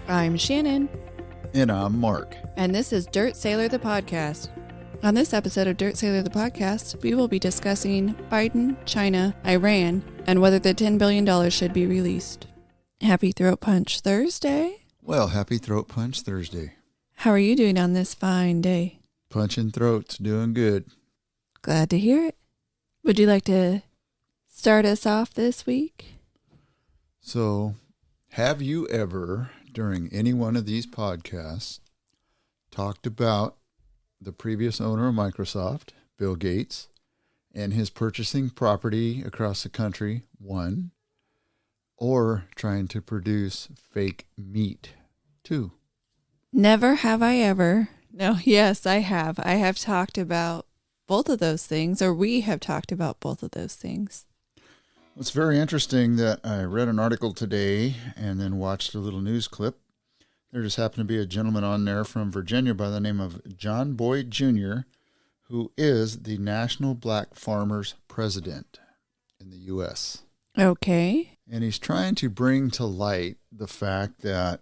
I'm Shannon. And I'm Mark. And this is Dirt Sailor the Podcast. On this episode of Dirt Sailor the Podcast, we will be discussing Biden, China, Iran, and whether the $10 billion should be released. Happy Throat Punch Thursday. Well, happy Throat Punch Thursday. How are you doing on this fine day? Punching throats, doing good. Glad to hear it. Would you like to start us off this week? So, have you ever, during any one of these podcasts, talked about the previous owner of Microsoft, Bill Gates, and his purchasing property across the country, one, or trying to produce fake meat, two? Never have I ever. No, yes, I have. I have talked about both of those things, or we have talked about both of those things. It's very interesting that I read an article today and then watched a little news clip. There just happened to be a gentleman on there from Virginia by the name of John Boyd Jr., who is the National Black Farmers President in the U.S. Okay. And he's trying to bring to light the fact that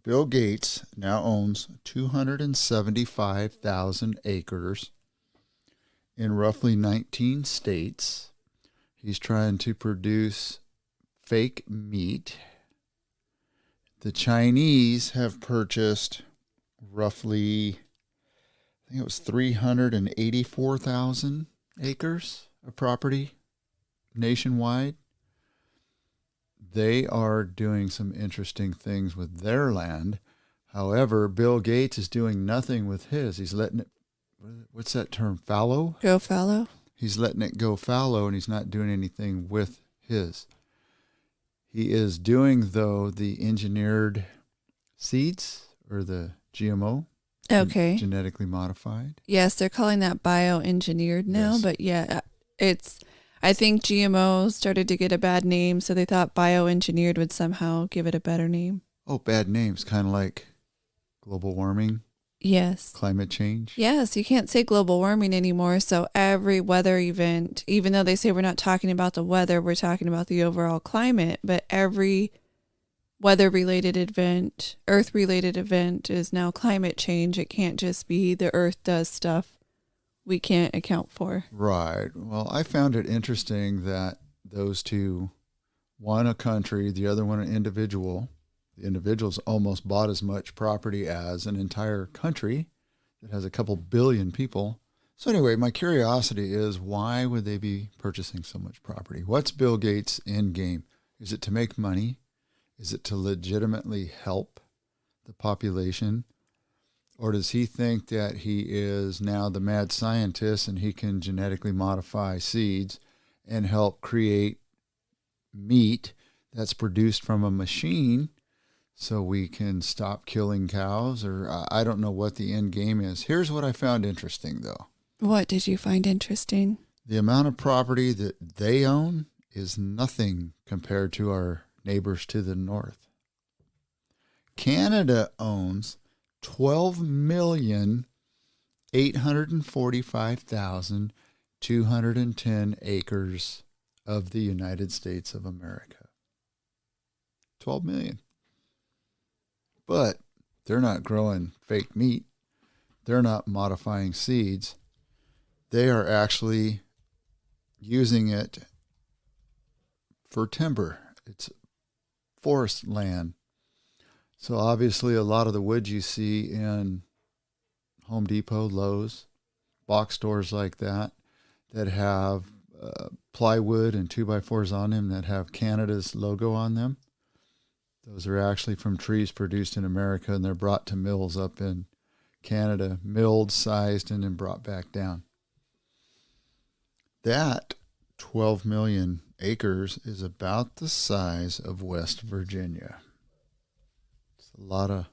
Bill Gates now owns 275,000 acres in roughly 19 states. He's trying to produce fake meat. The Chinese have purchased roughly, I think it was 384,000 acres of property nationwide. They are doing some interesting things with their land. However, Bill Gates is doing nothing with his. He's letting it, what's that term, fallow? Go fallow. He's letting it go fallow, and he's not doing anything with his. He is doing, though, the engineered seeds, or the GMO. Okay. Genetically modified. Yes, they're calling that bioengineered now, Yes. but yeah, I think GMO started to get a bad name, so they thought bioengineered would somehow give it a better name. Oh, bad names, kind of like global warming, Yes. climate change. Yes, you can't say global warming anymore, so every weather event, even though they say we're not talking about the weather, we're talking about the overall climate, but every weather-related event, Earth-related event is now climate change. It can't just be the Earth does stuff we can't account for. Right. Well, I found it interesting that those two, one a country, the other one an individual. The individual's almost bought as much property as an entire country that has a couple billion people. So anyway, my curiosity is, why would they be purchasing so much property? What's Bill Gates' end game? Is it to make money? Is it to legitimately help the population? Or does he think that he is now the mad scientist and he can genetically modify seeds and help create meat that's produced from a machine so we can stop killing cows? Or I don't know what the end game is. Here's what I found interesting, though. What did you find interesting? The amount of property that they own is nothing compared to our neighbors to the north. Canada owns 12,845,210 acres of the United States of America. 12 million. But they're not growing fake meat. They're not modifying seeds. They are actually using it for timber. It's forest land. So obviously a lot of the wood you see in Home Depot, Lowe's, box stores like that have plywood and 2x4s on them that have Canada's logo on them, those are actually from trees produced in America, and they're brought to mills up in Canada, milled, sized, and then brought back down. That 12 million acres is about the size of West Virginia. It's a lot of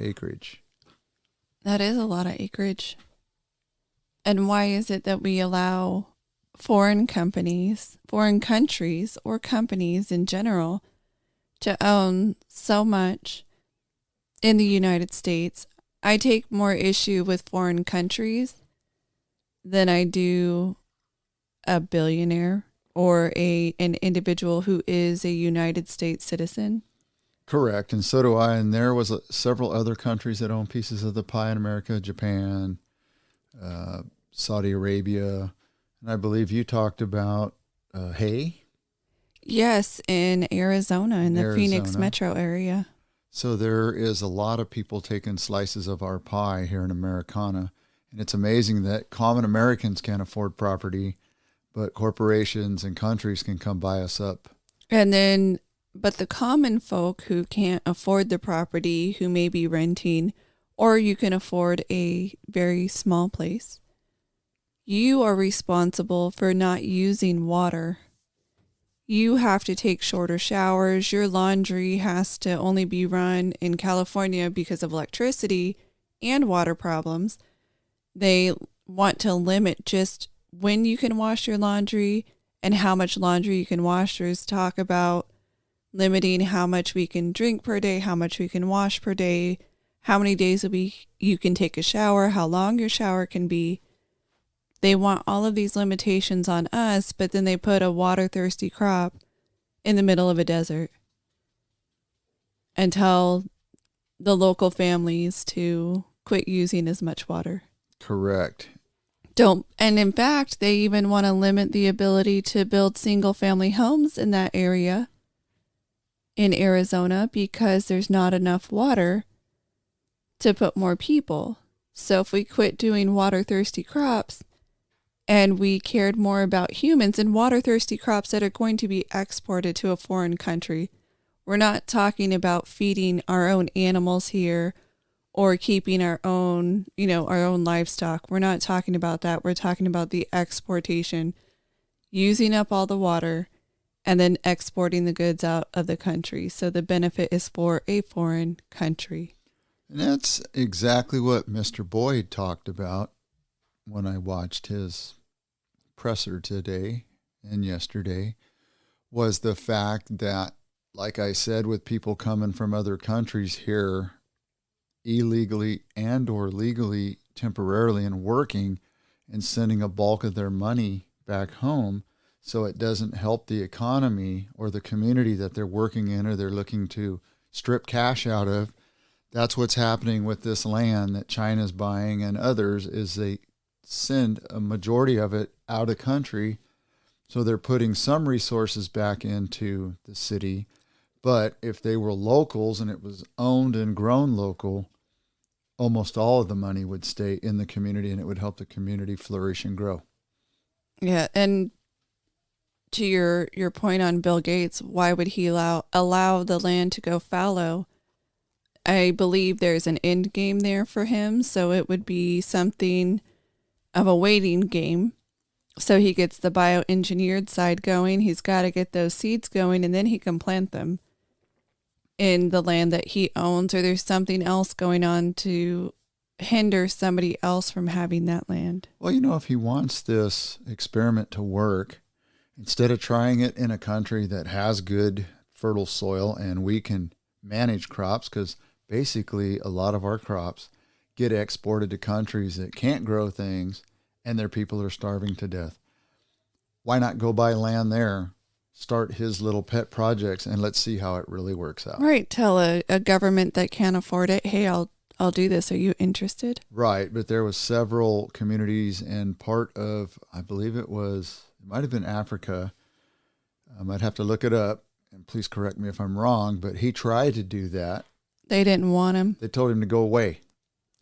acreage. That is a lot of acreage. And why is it that we allow foreign countries, or companies in general to own so much in the United States? I take more issue with foreign countries than I do a billionaire or an individual who is a United States citizen. Correct. And so do I. And there was several other countries that own pieces of the pie in America, Japan, uh, Saudi Arabia. And I believe you talked about hay Yes, in Arizona, in in the Phoenix Arizona. metro area. So there is a lot of people taking slices of our pie here in Americana. And it's amazing that common Americans can't afford property, but corporations and countries can come buy us up. And then, but the common folk who can't afford the property, who may be renting, or you can afford a very small place, you are responsible for not using water. You have to take shorter showers. Your laundry has to only be run in California because of electricity and water problems. They want to limit just when you can wash your laundry and how much laundry you can wash. There's talk about limiting how much we can drink per day, how much we can wash per day, how many days a week you can take a shower, how long your shower can be. They want all of these limitations on us, but then they put a water-thirsty crop in the middle of a desert and tell the local families to quit using as much water. Correct. Don't, and in fact, they even want to limit the ability to build single-family homes in that area in Arizona because there's not enough water to put more people. So if we quit doing water-thirsty crops, and we cared more about humans and water-thirsty crops that are going to be exported to a foreign country. We're not talking about feeding our own animals here or keeping our own, our own livestock. We're not talking about that. We're talking about the exportation, using up all the water and then exporting the goods out of the country. So the benefit is for a foreign country. And that's exactly what Mr. Boyd talked about when I watched his presser today and yesterday, was the fact that, like I said, with people coming from other countries here illegally and or legally temporarily and working and sending a bulk of their money back home, so it doesn't help the economy or the community that they're working in or they're looking to strip cash out of. That's what's happening with this land that China's buying and others, is they send a majority of it out of country. So they're putting some resources back into the city. But if they were locals and it was owned and grown local, almost all of the money would stay in the community and it would help the community flourish and grow. Yeah, and to your point on Bill Gates, why would he allow the land to go fallow? I believe there's an end game there for him, so it would be something of a waiting game. So he gets the bioengineered side going. He's got to get those seeds going, and then he can plant them in the land that he owns, or there's something else going on to hinder somebody else from having that land. Well, if he wants this experiment to work, instead of trying it in a country that has good fertile soil and we can manage crops, because basically a lot of our crops get exported to countries that can't grow things and their people are starving to death. Why not go buy land there, start his little pet projects, and let's see how it really works out. Right. Tell a government that can't afford it, hey, I'll do this. Are you interested? Right. But there was several communities and part of, I believe it might have been Africa. I'd have to look it up, and please correct me if I'm wrong, but he tried to do that. They didn't want him. They told him to go away.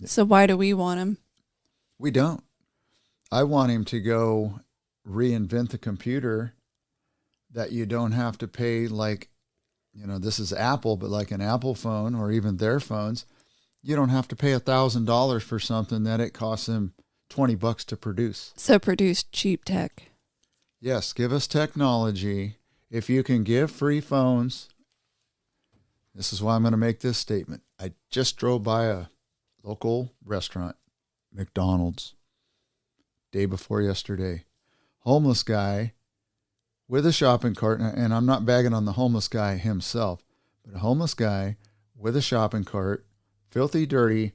So why do we want him? We don't. I want him to go reinvent the computer that you don't have to pay, like, this is Apple, but like an Apple phone or even their phones, you don't have to pay $1,000 for something that it costs them $20 to produce. So produce cheap tech. Yes, give us technology. If you can give free phones, this is why I'm going to make this statement. I just drove by a local restaurant, McDonald's, day before yesterday. Homeless guy with a shopping cart, and I'm not bagging on the homeless guy himself, but a homeless guy with a shopping cart, filthy dirty,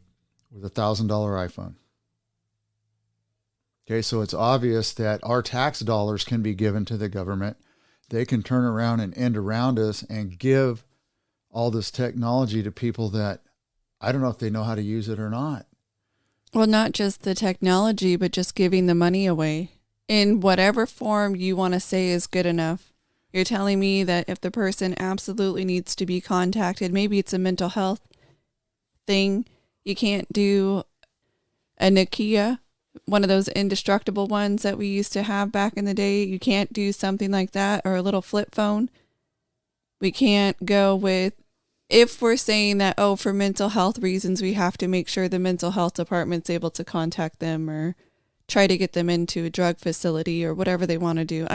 with $1,000 iPhone. Okay, so it's obvious that our tax dollars can be given to the government. They can turn around and end around us and give all this technology to people that I don't know if they know how to use it or not. Well, not just the technology, but just giving the money away in whatever form you want to say is good enough. You're telling me that if the person absolutely needs to be contacted, maybe it's a mental health thing, you can't do a Nokia, one of those indestructible ones that we used to have back in the day. You can't do something like that, or a little flip phone. We can't go with, if we're saying that, oh, for mental health reasons, we have to make sure the mental health department's able to contact them or try to get them into a drug facility or whatever they want to do.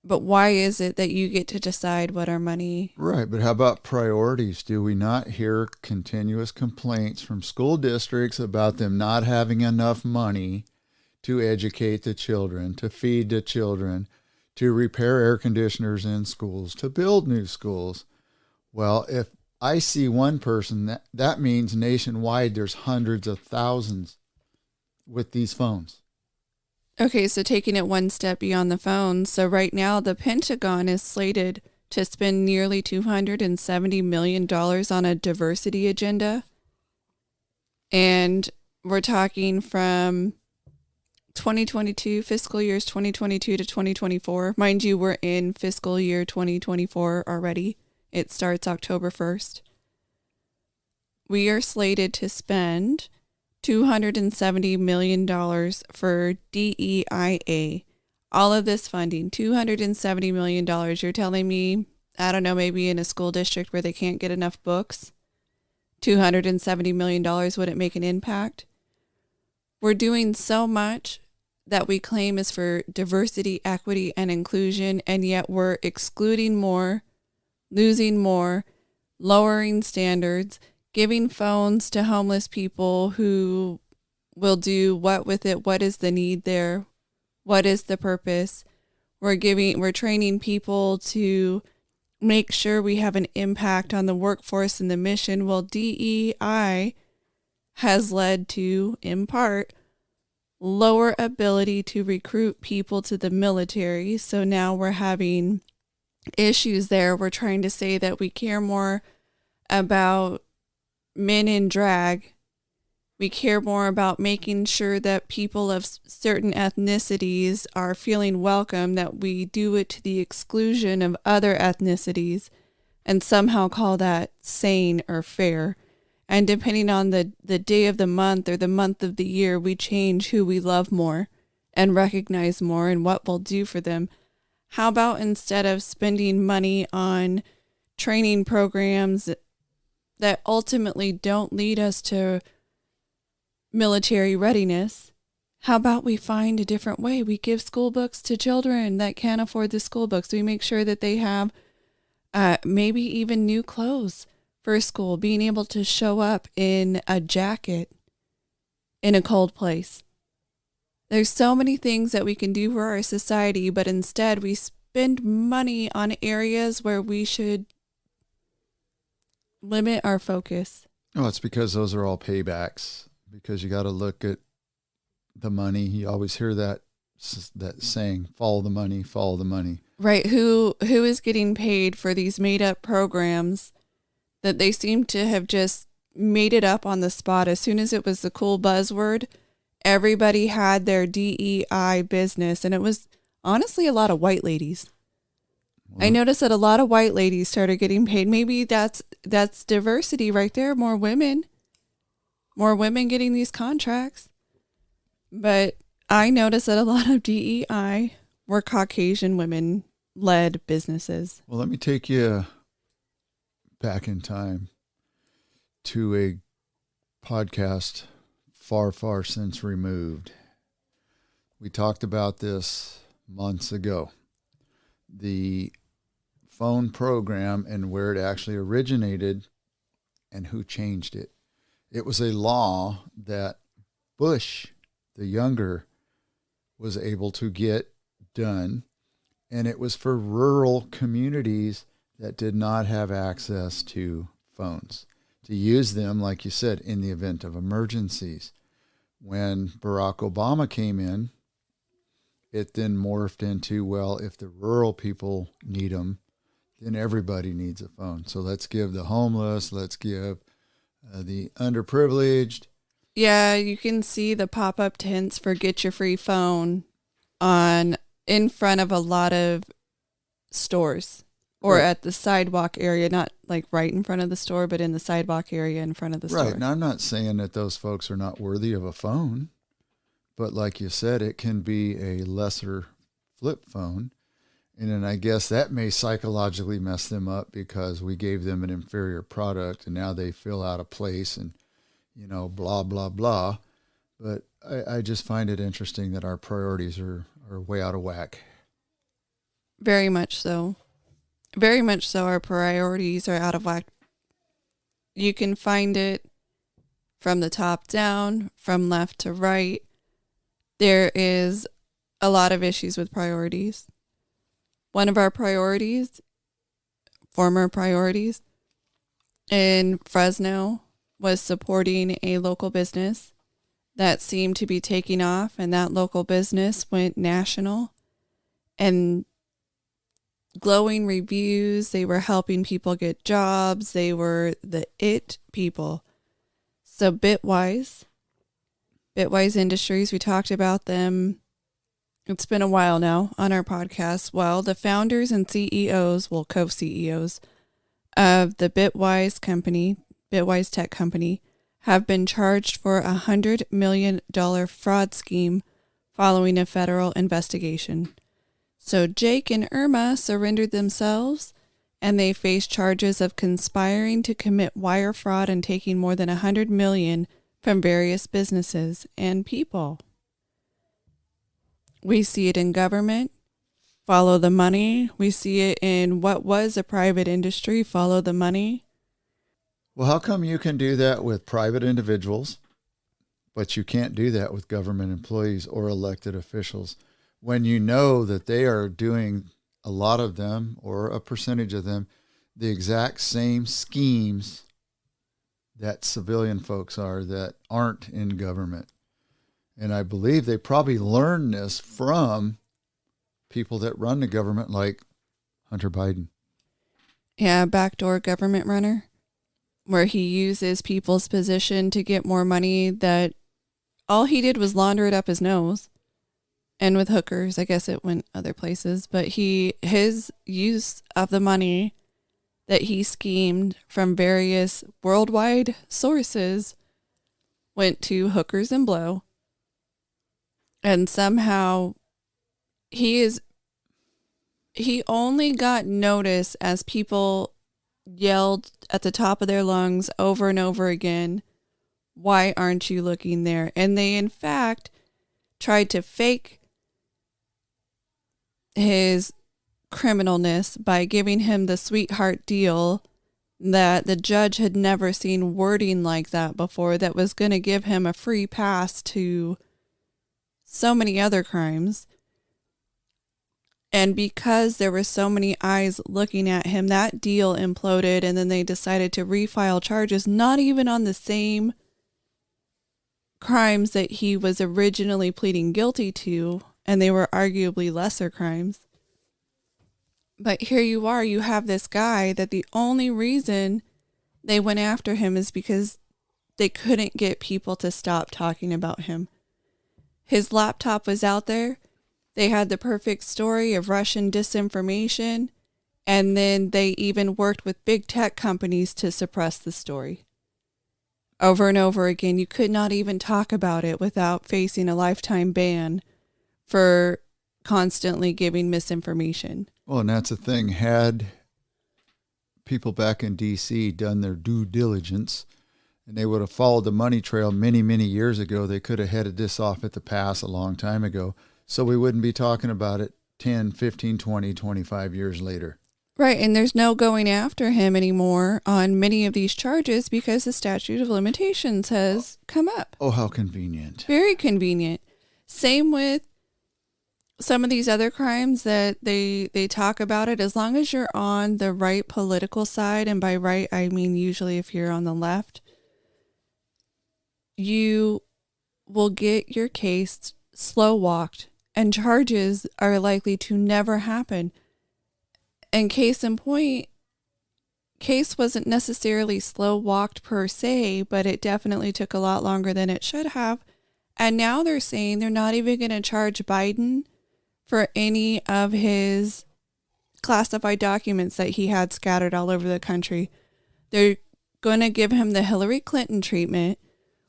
But why is it that you get to decide what our money? Right, but how about priorities? Do we not hear continuous complaints from school districts about them not having enough money to educate the children, to feed the children, to repair air conditioners in schools, to build new schools? Well, if I see one person, that means nationwide there's hundreds of thousands with these phones. Okay, so taking it one step beyond the phone. So right now, the Pentagon is slated to spend nearly $270 million on a diversity agenda. And we're talking from 2022, fiscal years 2022 to 2024. Mind you, we're in fiscal year 2024 already. It starts October 1st. We are slated to spend $270 million for DEIA. All of this funding, $270 million. You're telling me, I don't know, maybe in a school district where they can't get enough books, $270 million wouldn't make an impact? We're doing so much that we claim is for diversity, equity, and inclusion, and yet we're excluding more, losing more, lowering standards, giving phones to homeless people who will do what with it? What is the need there? What is the purpose? We're training people to make sure we have an impact on the workforce and the mission. Well, DEI has led to, in part, lower ability to recruit people to the military. So now we're having issues there. We're trying to say that we care more about men in drag. We care more about making sure that people of certain ethnicities are feeling welcome, that we do it to the exclusion of other ethnicities and somehow call that sane or fair. And depending on the day of the month or the month of the year, we change who we love more and recognize more and what we'll do for them. How about instead of spending money on training programs that ultimately don't lead us to military readiness, how about we find a different way? We give school books to children that can't afford the school books. We make sure that they have maybe even new clothes for school, being able to show up in a jacket in a cold place. There's so many things that we can do for our society, but instead we spend money on areas where we should limit our focus. Oh, it's because those are all paybacks. Because you got to look at the money. You always hear that saying, follow the money, follow the money. Right. Who is getting paid for these made up programs that they seem to have just made it up on the spot? As soon as it was the cool buzzword, everybody had their DEI business. And it was honestly a lot of white ladies. Well, I noticed that a lot of white ladies started getting paid. Maybe that's diversity right there. More women getting these contracts. But I noticed that a lot of DEI were Caucasian women-led businesses. Well, let me take you back in time to a podcast far, far since removed. We talked about this months ago. The phone program and where it actually originated and who changed it. It was a law that Bush, the younger, was able to get done, and it was for rural communities that did not have access to phones, to use them, like you said, in the event of emergencies. When Barack Obama came in, it then morphed into, well, if the rural people need them, then everybody needs a phone. So let's give the homeless, let's give the underprivileged. Yeah, you can see the pop-up tents for Get Your Free Phone on in front of a lot of stores or Right. at the sidewalk area, not like right in front of the store, but in the sidewalk area in front of the Right. store. Now, I'm not saying that those folks are not worthy of a phone, but like you said, it can be a lesser flip phone. And then I guess that may psychologically mess them up because we gave them an inferior product and now they feel out of place and, blah, blah, blah. But I just find it interesting that our priorities are way out of whack. Very much so. Very much so. Our priorities are out of whack. You can find it from the top down, from left to right. There is a lot of issues with priorities. One of our priorities, former priorities in Fresno, was supporting a local business that seemed to be taking off, and that local business went national and glowing reviews. They were helping people get jobs. They were the it people. So Bitwise Industries, we talked about them. It's been a while now on our podcast. Well, the founders and CEOs, well, co-CEOs of the Bitwise Tech Company, have been charged for $100 million fraud scheme following a federal investigation. So Jake and Irma surrendered themselves, and they face charges of conspiring to commit wire fraud and taking more than $100 million from various businesses and people. We see it in government, follow the money. We see it in what was a private industry, follow the money. Well, how come you can do that with private individuals, but you can't do that with government employees or elected officials when you know that they are doing, a lot of them or a percentage of them, the exact same schemes that civilian folks are that aren't in government? And I believe they probably learned this from people that run the government, like Hunter Biden. Yeah, backdoor government runner, where he uses people's position to get more money that all he did was launder it up his nose. And with hookers, I guess it went other places, but his use of the money that he schemed from various worldwide sources went to hookers and blow. And somehow he only got notice as people yelled at the top of their lungs over and over again, "Why aren't you looking there?" And they, in fact, tried to fake his criminalness by giving him the sweetheart deal that the judge had never seen wording like that before, that was going to give him a free pass to so many other crimes. And because there were so many eyes looking at him, that deal imploded, and then they decided to refile charges, not even on the same crimes that he was originally pleading guilty to, and they were arguably lesser crimes. But here you are, you have this guy that the only reason they went after him is because they couldn't get people to stop talking about him. His laptop was out there. They had the perfect story of Russian disinformation, and then they even worked with big tech companies to suppress the story. Over and over again, you could not even talk about it without facing a lifetime ban for constantly giving misinformation. Well, and that's the thing. Had people back in D.C. done their due diligence, and they would have followed the money trail many, many years ago, they could have headed this off at the pass a long time ago. So we wouldn't be talking about it 10, 15, 20, 25 years later. Right, and there's no going after him anymore on many of these charges because the statute of limitations has come up. Oh, how convenient. Very convenient. Same with some of these other crimes that they talk about it. As long as you're on the right political side, and by right, I mean usually if you're on the left, you will get your case slow walked, and charges are likely to never happen. And case in point, case wasn't necessarily slow walked per se, but it definitely took a lot longer than it should have. And now they're saying they're not even going to charge Biden for any of his classified documents that he had scattered all over the country. They're going to give him the Hillary Clinton treatment,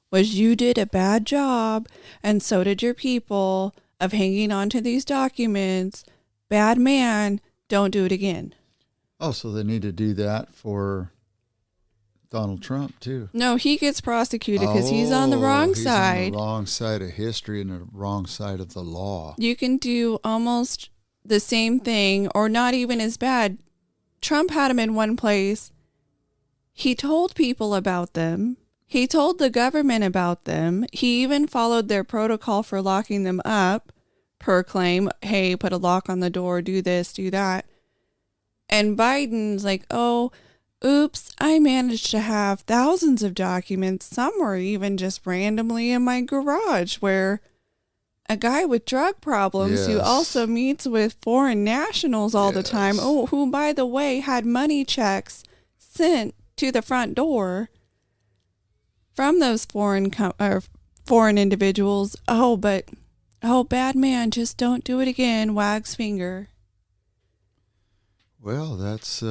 was you did a bad job and so did your people of hanging on to these documents. Bad man, don't do it again. Oh, so they need to do that for Donald Trump too. No, he gets prosecuted because he's on the wrong side. He's on the wrong side of history and the wrong side of the law. You can do almost the same thing or not even as bad. Trump had him in one place. He told people about them. He told the government about them. He even followed their protocol for locking them up per claim. Hey, put a lock on the door, do this, do that. And Biden's like, oh, oops, I managed to have thousands of documents. Some were even just randomly in my garage where a guy with drug problems who also meets with foreign nationals all the time, who, by the way, had money checks sent to the front door from those foreign individuals. Bad man, just don't do it again. Wags finger. Well, that's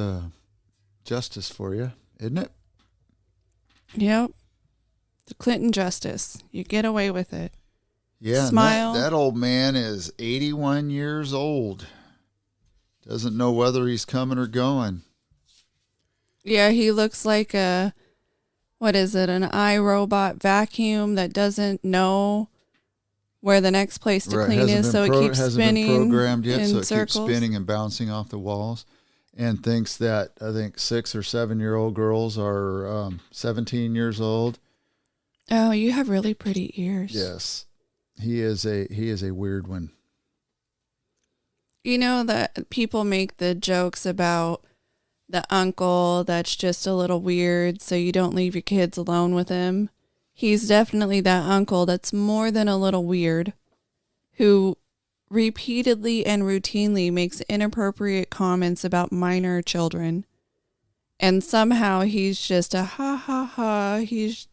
justice for you, isn't it? Yep. The Clinton justice. You get away with it. Yeah, smile. That old man is 81 years old. Doesn't know whether he's coming or going. Yeah, he looks like an iRobot vacuum that doesn't know where the next place to clean is, so it keeps spinning. Hasn't been programmed yet, so it circles. keeps spinning and bouncing off the walls. And thinks that, I think, 6 or 7-year-old girls are 17 years old. Oh, you have really pretty ears. Yes. He is a weird one. You know that people make the jokes about the uncle that's just a little weird, so you don't leave your kids alone with him. He's definitely that uncle that's more than a little weird, who repeatedly and routinely makes inappropriate comments about minor children. And somehow he's just a he's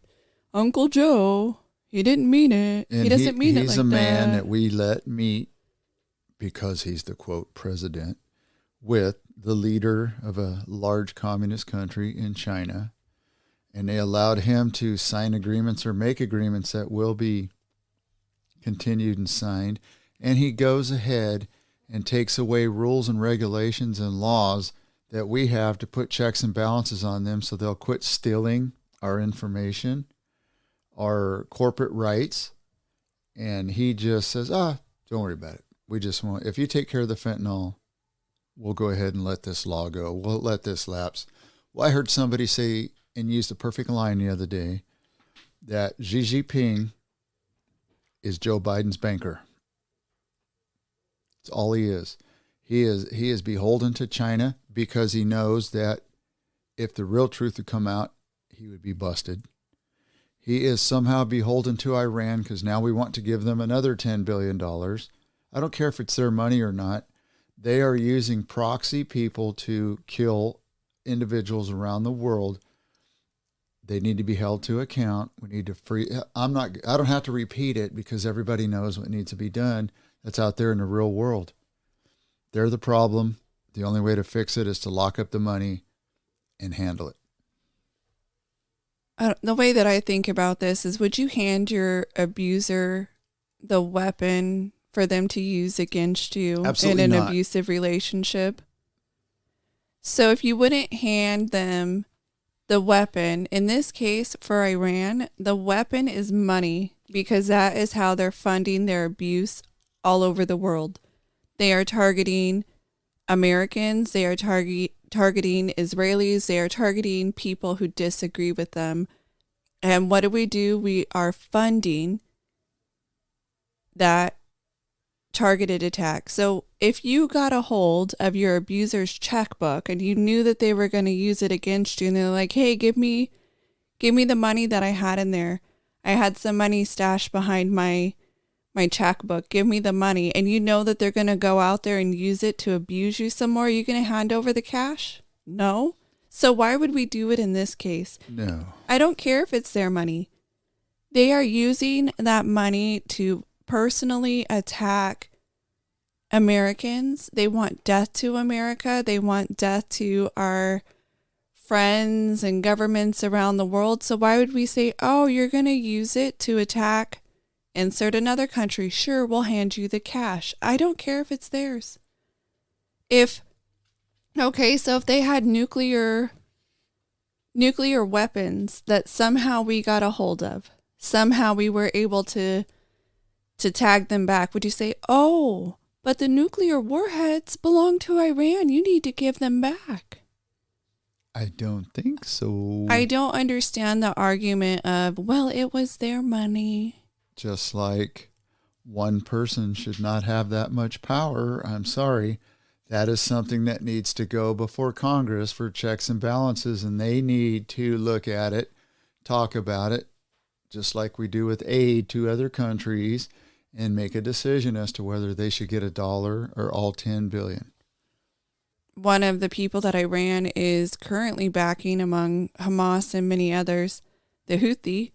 Uncle Joe. He didn't mean it. And he doesn't mean it like that. He's a man that we let meet because he's the, quote, president with the leader of a large communist country in China. And they allowed him to sign agreements or make agreements that will be continued and signed. And he goes ahead and takes away rules and regulations and laws that we have to put checks and balances on them so they'll quit stealing our information, our corporate rights. And he just says, don't worry about it. We just want, if you take care of the fentanyl, we'll go ahead and let this law go. We'll let this lapse. Well, I heard somebody say and use the perfect line the other day that Xi Jinping is Joe Biden's banker. It's all he is. He is beholden to China because he knows that if the real truth would come out, he would be busted. He is somehow beholden to Iran because now we want to give them another $10 billion. I don't care if it's their money or not. They are using proxy people to kill individuals around the world. They need to be held to account. We need to I don't have to repeat it because everybody knows what needs to be done. That's out there in the real world. They're the problem. The only way to fix it is to lock up the money and handle it. The way that I think about this is, would you hand your abuser the weapon for them to use against you Absolutely in an not. abusive relationship? So if you wouldn't hand them the weapon, in this case for Iran, the weapon is money, because that is how they're funding their abuse all over the world. They are targeting Americans. They are targeting Israelis. They are targeting people who disagree with them. And what do? We are funding that targeted attack. So if you got a hold of your abuser's checkbook and you knew that they were going to use it against you, and they're like, hey, give me the money that I had in there. I had some money stashed behind my my checkbook, give me the money, and you know that they're going to go out there and use it to abuse you some more, are you going to hand over the cash? No. So why would we do it in this case? No. I don't care if it's their money. They are using that money to personally attack Americans. They want death to America. They want death to our friends and governments around the world. So why would we say, oh, you're going to use it to attack, insert another country? Sure, we'll hand you the cash. I don't care if it's theirs. So if they had nuclear weapons that somehow we got a hold of, somehow we were able to tag them back, would you say, oh, but the nuclear warheads belong to Iran, you need to give them back? I don't think so. I don't understand the argument of, well, it was their money. Just like one person should not have that much power. I'm sorry. That is something that needs to go before Congress for checks and balances, and they need to look at it, talk about it, just like we do with aid to other countries, and make a decision as to whether they should get $1 or all 10 billion. One of the people that Iran is currently backing, among Hamas and many others, the Houthi,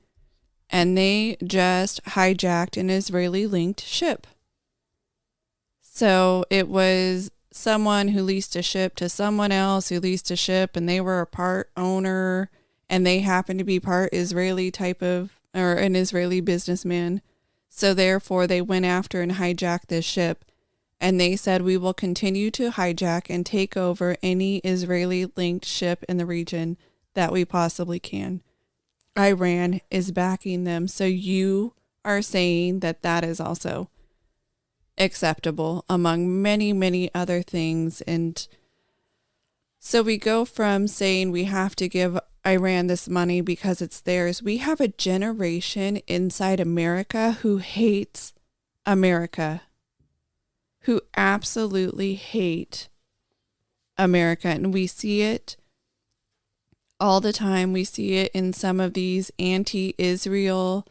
and they just hijacked an Israeli-linked ship. So it was someone who leased a ship to someone else who leased a ship, and they were a part owner, and they happened to be part Israeli or an Israeli businessman. So therefore they went after and hijacked this ship, and they said, we will continue to hijack and take over any Israeli-linked ship in the region that we possibly can. Iran is backing them. So you are saying that that is also acceptable among many, many other things. And so we go from saying we have to give Iran this money because it's theirs. We have a generation inside America who hates America, who absolutely hate America. And we see it all the time. We see it in some of these anti-Israel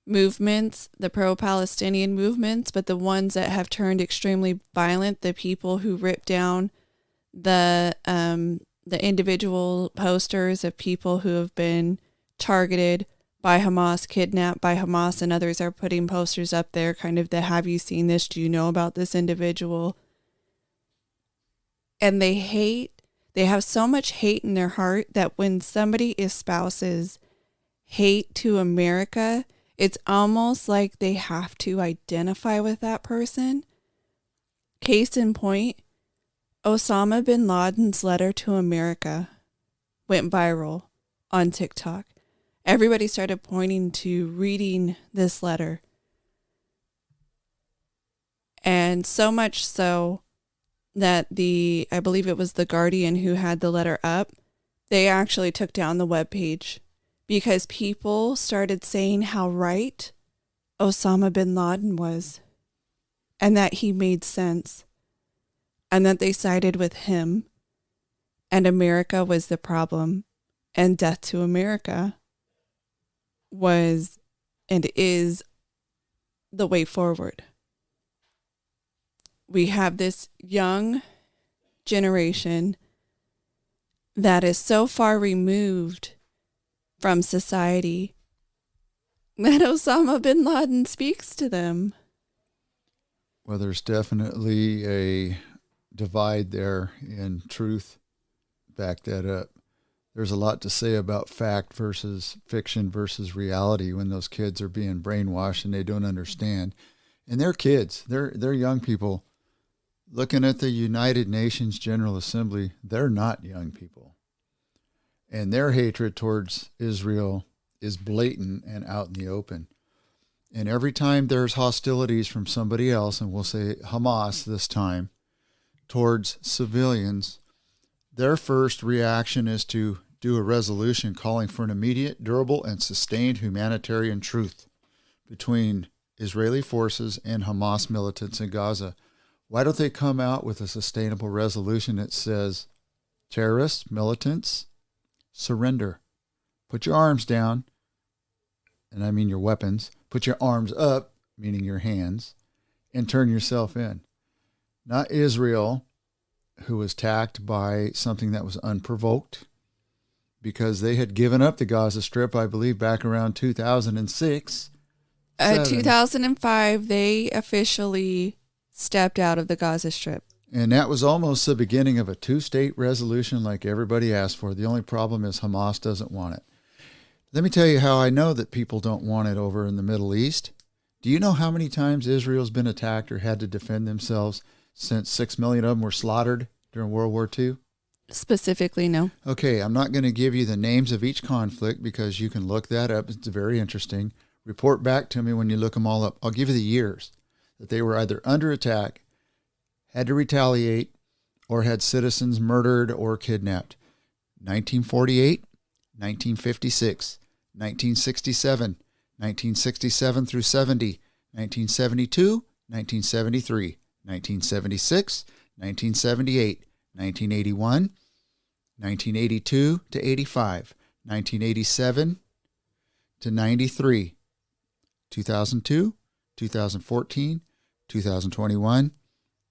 movements, the pro-Palestinian movements, but the ones that have turned extremely violent, the people who rip down the individual posters of people who have been targeted by Hamas, kidnapped by Hamas, and others are putting posters up there, kind of the, have you seen this? Do you know about this individual? And they have so much hate in their heart that when somebody espouses hate to America, it's almost like they have to identify with that person. Case in point, Osama bin Laden's letter to America went viral on TikTok. Everybody started pointing to reading this letter. And so much so that I believe it was The Guardian who had the letter up, they actually took down the webpage because people started saying how right Osama bin Laden was and that he made sense and that they sided with him and America was the problem and death to America was and is the way forward. We have this young generation that is so far removed from society that Osama bin Laden speaks to them. Well, there's definitely a divide there in truth. Back that up. There's a lot to say about fact versus fiction versus reality when those kids are being brainwashed and they don't understand. And they're kids. They're young people. Looking at the United Nations General Assembly, they're not young people. And their hatred towards Israel is blatant and out in the open. And every time there's hostilities from somebody else, and we'll say Hamas this time, towards civilians, their first reaction is to do a resolution calling for an immediate, durable, and sustained humanitarian truce between Israeli forces and Hamas militants in Gaza. Why don't they come out with a sustainable resolution that says, terrorists, militants, surrender. Put your arms down, and I mean your weapons. Put your arms up meaning your hands, and turn yourself in. Not Israel, who was attacked by something that was unprovoked, because they had given up the Gaza Strip, I believe, back around 2006. 2005, they officially stepped out of the Gaza Strip. And that was almost the beginning of a two-state resolution like everybody asked for. The only problem is Hamas doesn't want it. Let me tell you how I know that people don't want it over in the Middle East. Do you know how many times Israel's been attacked or had to defend themselves since 6 million of them were slaughtered during World War II? Specifically, no. Okay, I'm not going to give you the names of each conflict because you can look that up. It's very interesting. Report back to me when you look them all up. I'll give you the years that they were either under attack, had to retaliate, or had citizens murdered or kidnapped. 1948, 1956, 1967, 1967 through 70, 1972, 1973, 1976, 1978, 1981, 1982 to 85, 1987 to 93, 2002, 2014, 2021,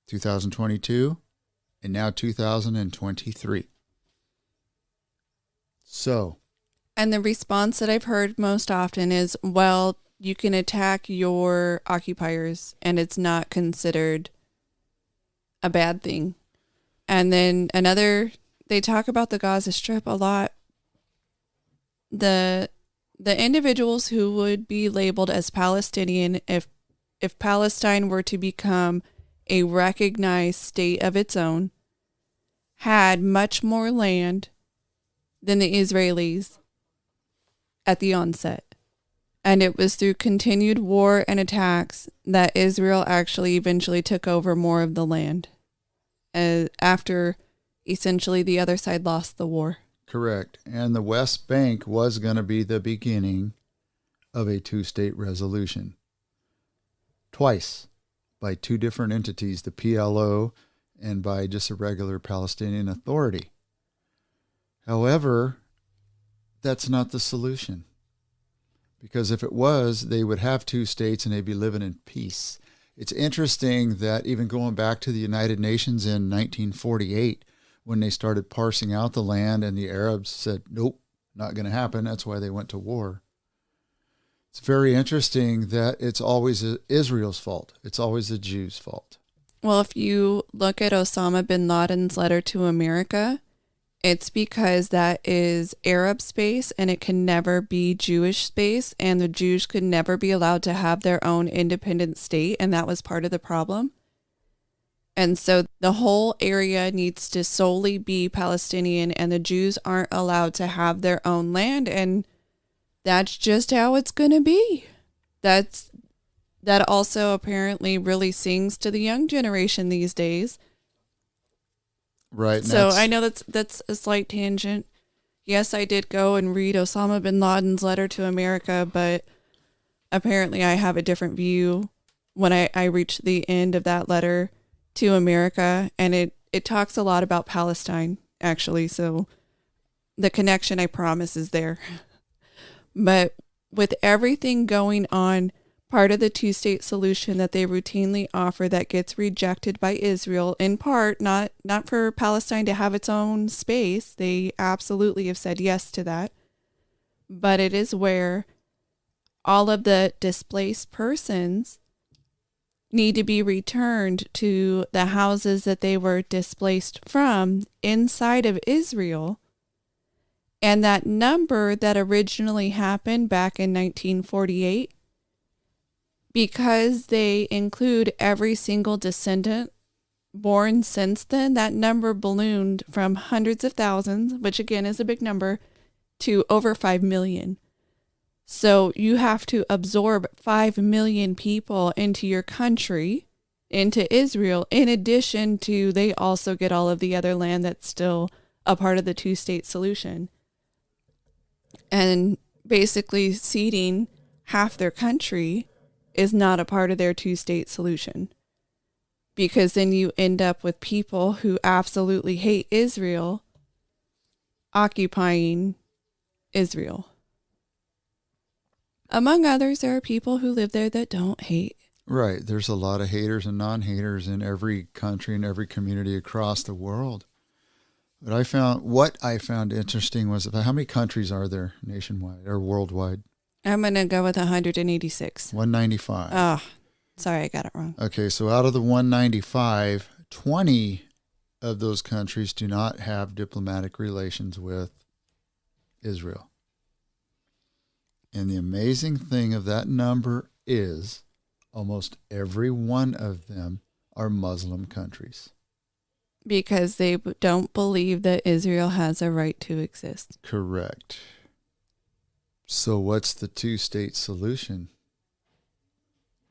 2022, and now 2023. So. And the response that I've heard most often is, well, you can attack your occupiers and it's not considered a bad thing. And then they talk about the Gaza Strip a lot. The individuals who would be labeled as Palestinian if Palestine were to become a recognized state of its own had much more land than the Israelis at the onset. And it was through continued war and attacks that Israel actually eventually took over more of the land after essentially the other side lost the war. Correct. And the West Bank was going to be the beginning of a two-state resolution. Twice, by two different entities, the PLO and by just a regular Palestinian Authority. However, that's not the solution. Because if it was, they would have two states and they'd be living in peace. It's interesting that even going back to the United Nations in 1948, when they started parsing out the land and the Arabs said, nope, not going to happen. That's why they went to war. It's very interesting that it's always Israel's fault. It's always the Jews' fault. Well, if you look at Osama bin Laden's letter to America, it's because that is Arab space and it can never be Jewish space, and the Jews could never be allowed to have their own independent state, and that was part of the problem. And so the whole area needs to solely be Palestinian, and the Jews aren't allowed to have their own land, and that's just how it's going to be. That also apparently really sings to the young generation these days. Right. So I know that's a slight tangent. Yes, I did go and read Osama bin Laden's letter to America, but apparently I have a different view when I reached the end of that letter to America, and it talks a lot about Palestine, actually. So the connection, I promise, is there. But with everything going on, part of the two-state solution that they routinely offer that gets rejected by Israel, in part, not for Palestine to have its own space. They absolutely have said yes to that. But it is where all of the displaced persons need to be returned to the houses that they were displaced from inside of Israel. And that number that originally happened back in 1948, because they include every single descendant born since then, that number ballooned from hundreds of thousands, which again is a big number, to over 5 million. So you have to absorb 5 million people into your country, into Israel, in addition to they also get all of the other land that's still a part of the two-state solution. And basically ceding half their country is not a part of their two-state solution. Because then you end up with people who absolutely hate Israel occupying Israel. Among others, there are people who live there that don't hate. Right. There's a lot of haters and non-haters in every country and every community across the world. But what I found interesting was about how many countries are there nationwide or worldwide? I'm going to go with 186. 195. Oh, sorry, I got it wrong. Okay, so out of the 195, 20 of those countries do not have diplomatic relations with Israel. And the amazing thing of that number is almost every one of them are Muslim countries. Because they don't believe that Israel has a right to exist. Correct. So what's the two-state solution?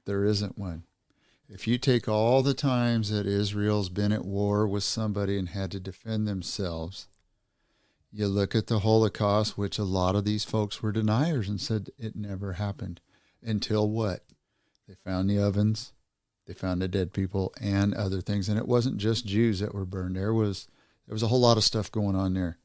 There isn't one. If you take all the times that Israel's been at war with somebody and had to defend themselves, you look at the Holocaust, which a lot of these folks were deniers and said it never happened. Until what? They found the ovens, they found the dead people and other things. And it wasn't just Jews that were burned. There was a whole lot of stuff going on there.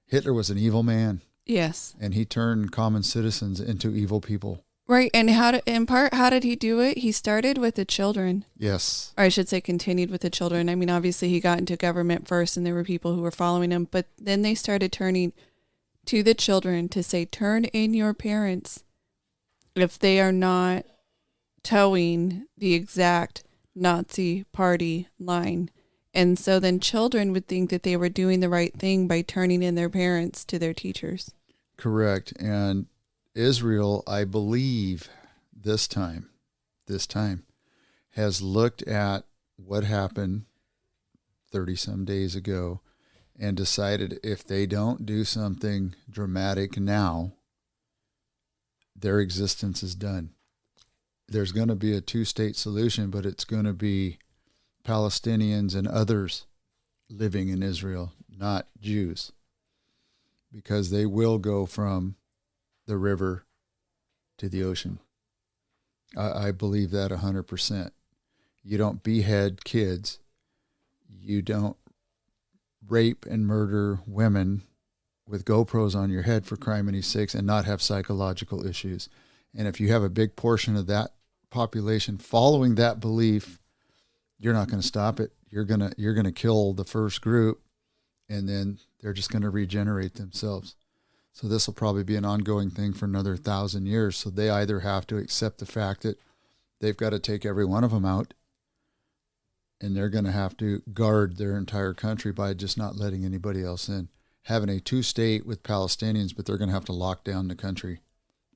Hitler was an evil man. Yes. And he turned common citizens into evil people. Right. And how did he do it? He started with the children. Yes. Or I should say continued with the children. I mean, obviously he got into government first and there were people who were following him, but then they started turning to the children to say, turn in your parents if they are not towing the exact Nazi party line. And so then children would think that they were doing the right thing by turning in their parents to their teachers. Correct. And Israel, I believe this time, has looked at what happened 30 some days ago and decided if they don't do something dramatic now, their existence is done. There's going to be a two-state solution, but it's going to be Palestinians and others living in Israel, not Jews, because they will go from the river to the ocean. I believe that 100%. You don't behead kids. You don't rape and murder women with GoPros on your head for criminy sakes and not have psychological issues. And if you have a big portion of that population following that belief, you're not going to stop it. You're going to kill the first group, and then they're just going to regenerate themselves. So this will probably be an ongoing thing for another 1,000 years. So they either have to accept the fact that they've got to take every one of them out, and they're going to have to guard their entire country by just not letting anybody else in. Having a two-state with Palestinians, but they're going to have to lock down the country.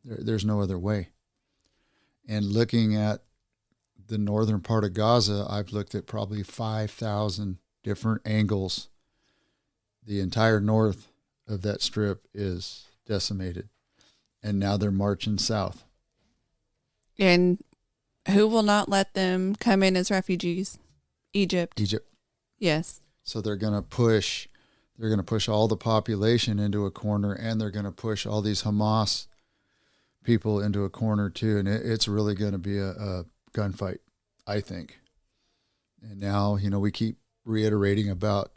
There's no other way. And looking at the northern part of Gaza, I've looked at probably 5,000 different angles. The entire north of that strip is decimated. And now they're marching south. And who will not let them come in as refugees? Egypt. Yes. So they're going to push all the population into a corner, and they're going to push all these Hamas people into a corner too. And it's really going to be a gunfight, I think. And now, we keep reiterating about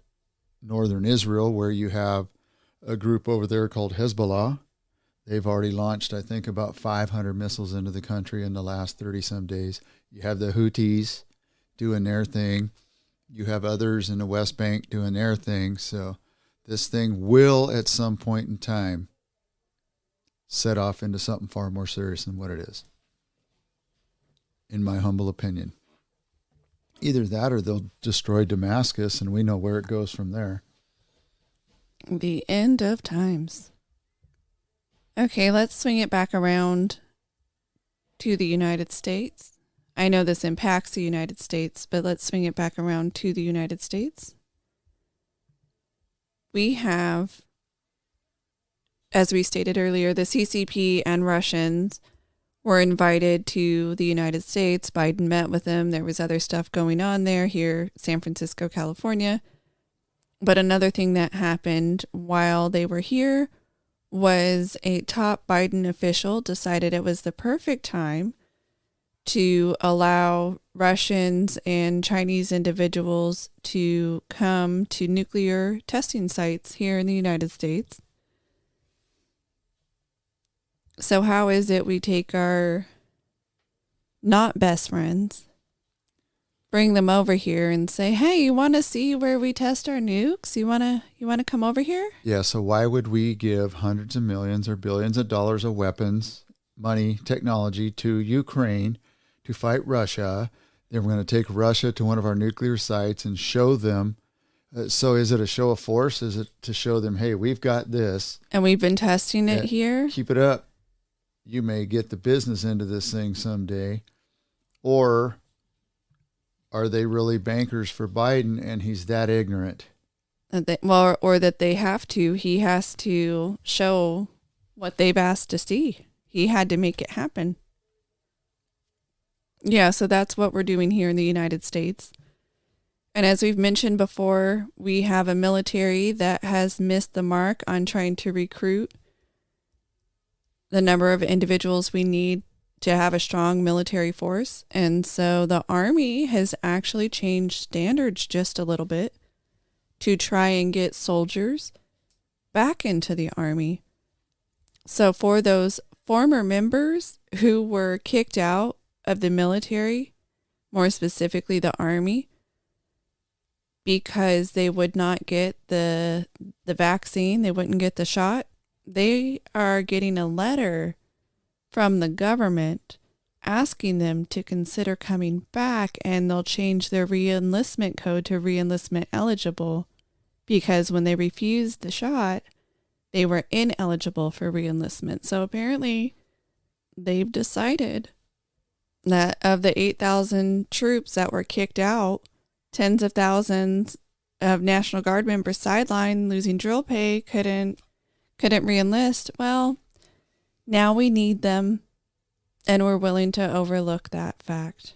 northern Israel, where you have a group over there called Hezbollah. They've already launched, I think, about 500 missiles into the country in the last 30-some days. You have the Houthis doing their thing. You have others in the West Bank doing their thing. So this thing will, at some point in time, set off into something far more serious than what it is, in my humble opinion. Either that or they'll destroy Damascus, and we know where it goes from there. The end of times. Okay, let's swing it back around to the United States. I know this impacts the United States, but let's swing it back around to the United States. We have, as we stated earlier, the CCP and Russians were invited to the United States. Biden met with them. There was other stuff going on there, here, San Francisco, California. But another thing that happened while they were here was a top Biden official decided it was the perfect time to allow Russians and Chinese individuals to come to nuclear testing sites here in the United States. So how is it we take our not best friends, bring them over here and say, hey, you want to see where we test our nukes? You want to come over here? Yeah, so why would we give hundreds of millions or billions of dollars of weapons, money, technology to Ukraine to fight Russia? Then we're going to take Russia to one of our nuclear sites and show them. So is it a show of force? Is it to show them, hey, we've got this. And we've been testing it here. Keep it up. You may get the business into this thing someday. Or are they really bankers for Biden and he's that ignorant? Or that they have to. He has to show what they've asked to see. He had to make it happen. Yeah, so that's what we're doing here in the United States. And as we've mentioned before, we have a military that has missed the mark on trying to recruit the number of individuals we need to have a strong military force. And so the Army has actually changed standards just a little bit to try and get soldiers back into the Army. So for those former members who were kicked out of the military, more specifically the Army, because they would not get the vaccine, they wouldn't get the shot, they are getting a letter from the government asking them to consider coming back, and they'll change their re-enlistment code to re-enlistment eligible, because when they refused the shot, they were ineligible for re-enlistment. So apparently they've decided that of the 8,000 troops that were kicked out, tens of thousands of National Guard members sidelined, losing drill pay, couldn't re-enlist. Well, now we need them, and we're willing to overlook that fact.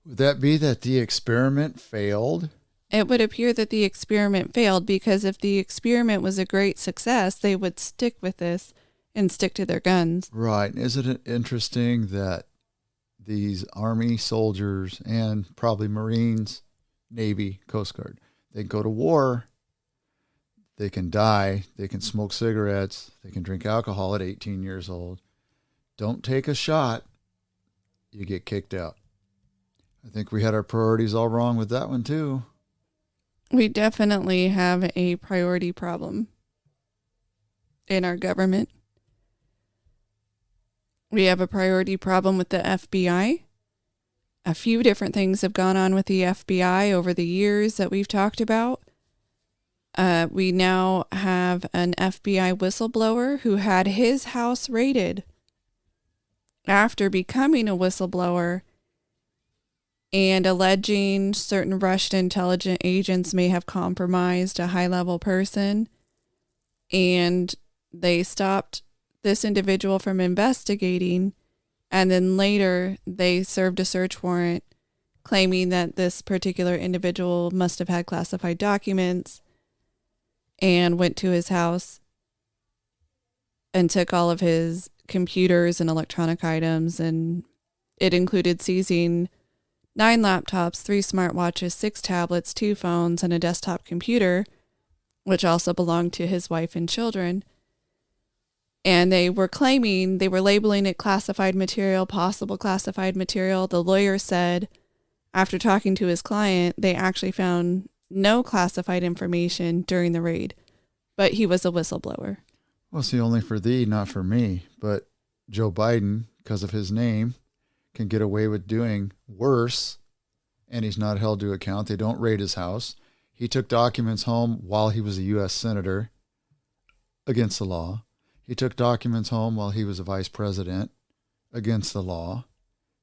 Would that be that the experiment failed? It would appear that the experiment failed, because if the experiment was a great success, they would stick with this and stick to their guns. Right. Isn't it interesting that these Army soldiers and probably Marines, Navy, Coast Guard, they go to war, they can die, they can smoke cigarettes, they can drink alcohol at 18 years old. Don't take a shot, you get kicked out. I think we had our priorities all wrong with that one too. We definitely have a priority problem in our government. We have a priority problem with the FBI. A few different things have gone on with the FBI over the years that we've talked about. We now have an FBI whistleblower who had his house raided after becoming a whistleblower and alleging certain Russian intelligence agents may have compromised a high-level person. And they stopped this individual from investigating, and then later they served a search warrant claiming that this particular individual must have had classified documents, and went to his house and took all of his computers and electronic items, and it included seizing 9 laptops, 3 smartwatches, 6 tablets, 2 phones, and a desktop computer, which also belonged to his wife and children. And they were claiming, they were labeling it classified material, possible classified material. The lawyer said, after talking to his client, they actually found no classified information during the raid, but he was a whistleblower. Well, see, only for thee, not for me. But Joe Biden, because of his name, can get away with doing worse, and he's not held to account. They don't raid his house. He took documents home while he was a U.S. senator against the law. He took documents home while he was a vice president against the law,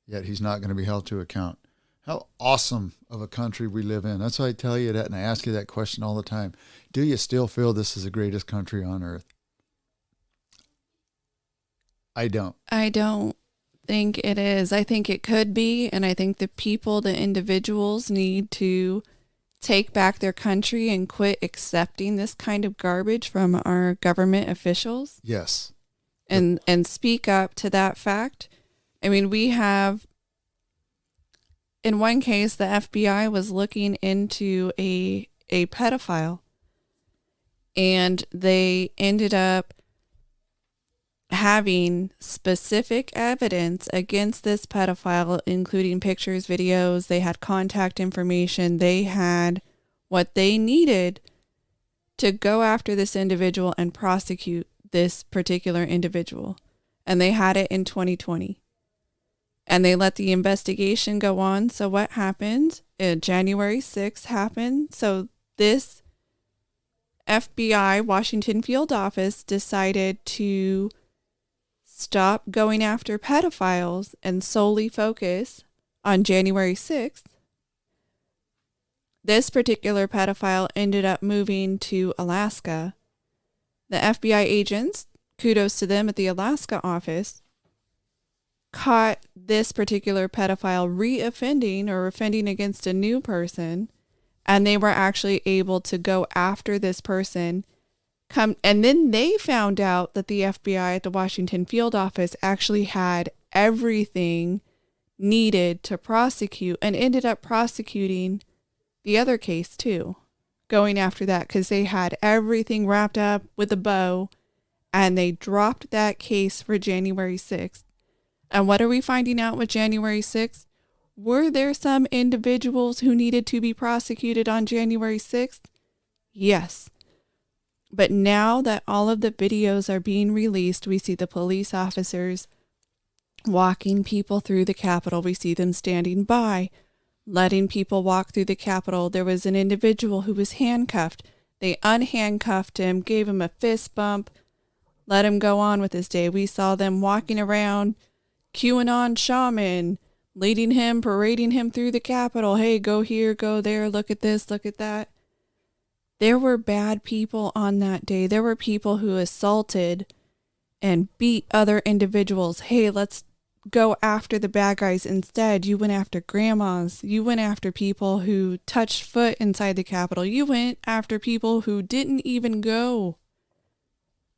yet he's not going to be held to account. How awesome of a country we live in. That's why I tell you that, and I ask you that question all the time. Do you still feel this is the greatest country on earth? I don't. I don't think it is. I think it could be, and I think the people, the individuals, need to take back their country and quit accepting this kind of garbage from our government officials. Yes. And speak up to that fact. I mean, we have, in one case, the FBI was looking into a pedophile, and they ended up having specific evidence against this pedophile, including pictures, videos. They had contact information. They had what they needed to go after this individual and prosecute this particular individual. And they had it in 2020. And they let the investigation go on. So what happened? January 6th happened. So this FBI Washington field office decided to stop going after pedophiles and solely focus on January 6th. This particular pedophile ended up moving to Alaska. The FBI agents, kudos to them at the Alaska office, caught this particular pedophile re-offending or offending against a new person, and they were actually able to go after this person. And then they found out that the FBI at the Washington field office actually had everything needed to prosecute, and ended up prosecuting the other case too, going after that because they had everything wrapped up with a bow, and they dropped that case for January 6th. And what are we finding out with January 6th? Were there some individuals who needed to be prosecuted on January 6th? Yes. But now that all of the videos are being released, we see the police officers walking people through the Capitol. We see them standing by, letting people walk through the Capitol. There was an individual who was handcuffed. They unhandcuffed him, gave him a fist bump, let him go on with his day. We saw them walking around, QAnon shaman, leading him, parading him through the Capitol. Hey, go here, go there, look at this, look at that. There were bad people on that day. There were people who assaulted and beat other individuals. Hey, let's go after the bad guys. Instead, you went after grandmas. You went after people who touched foot inside the Capitol. You went after people who didn't even go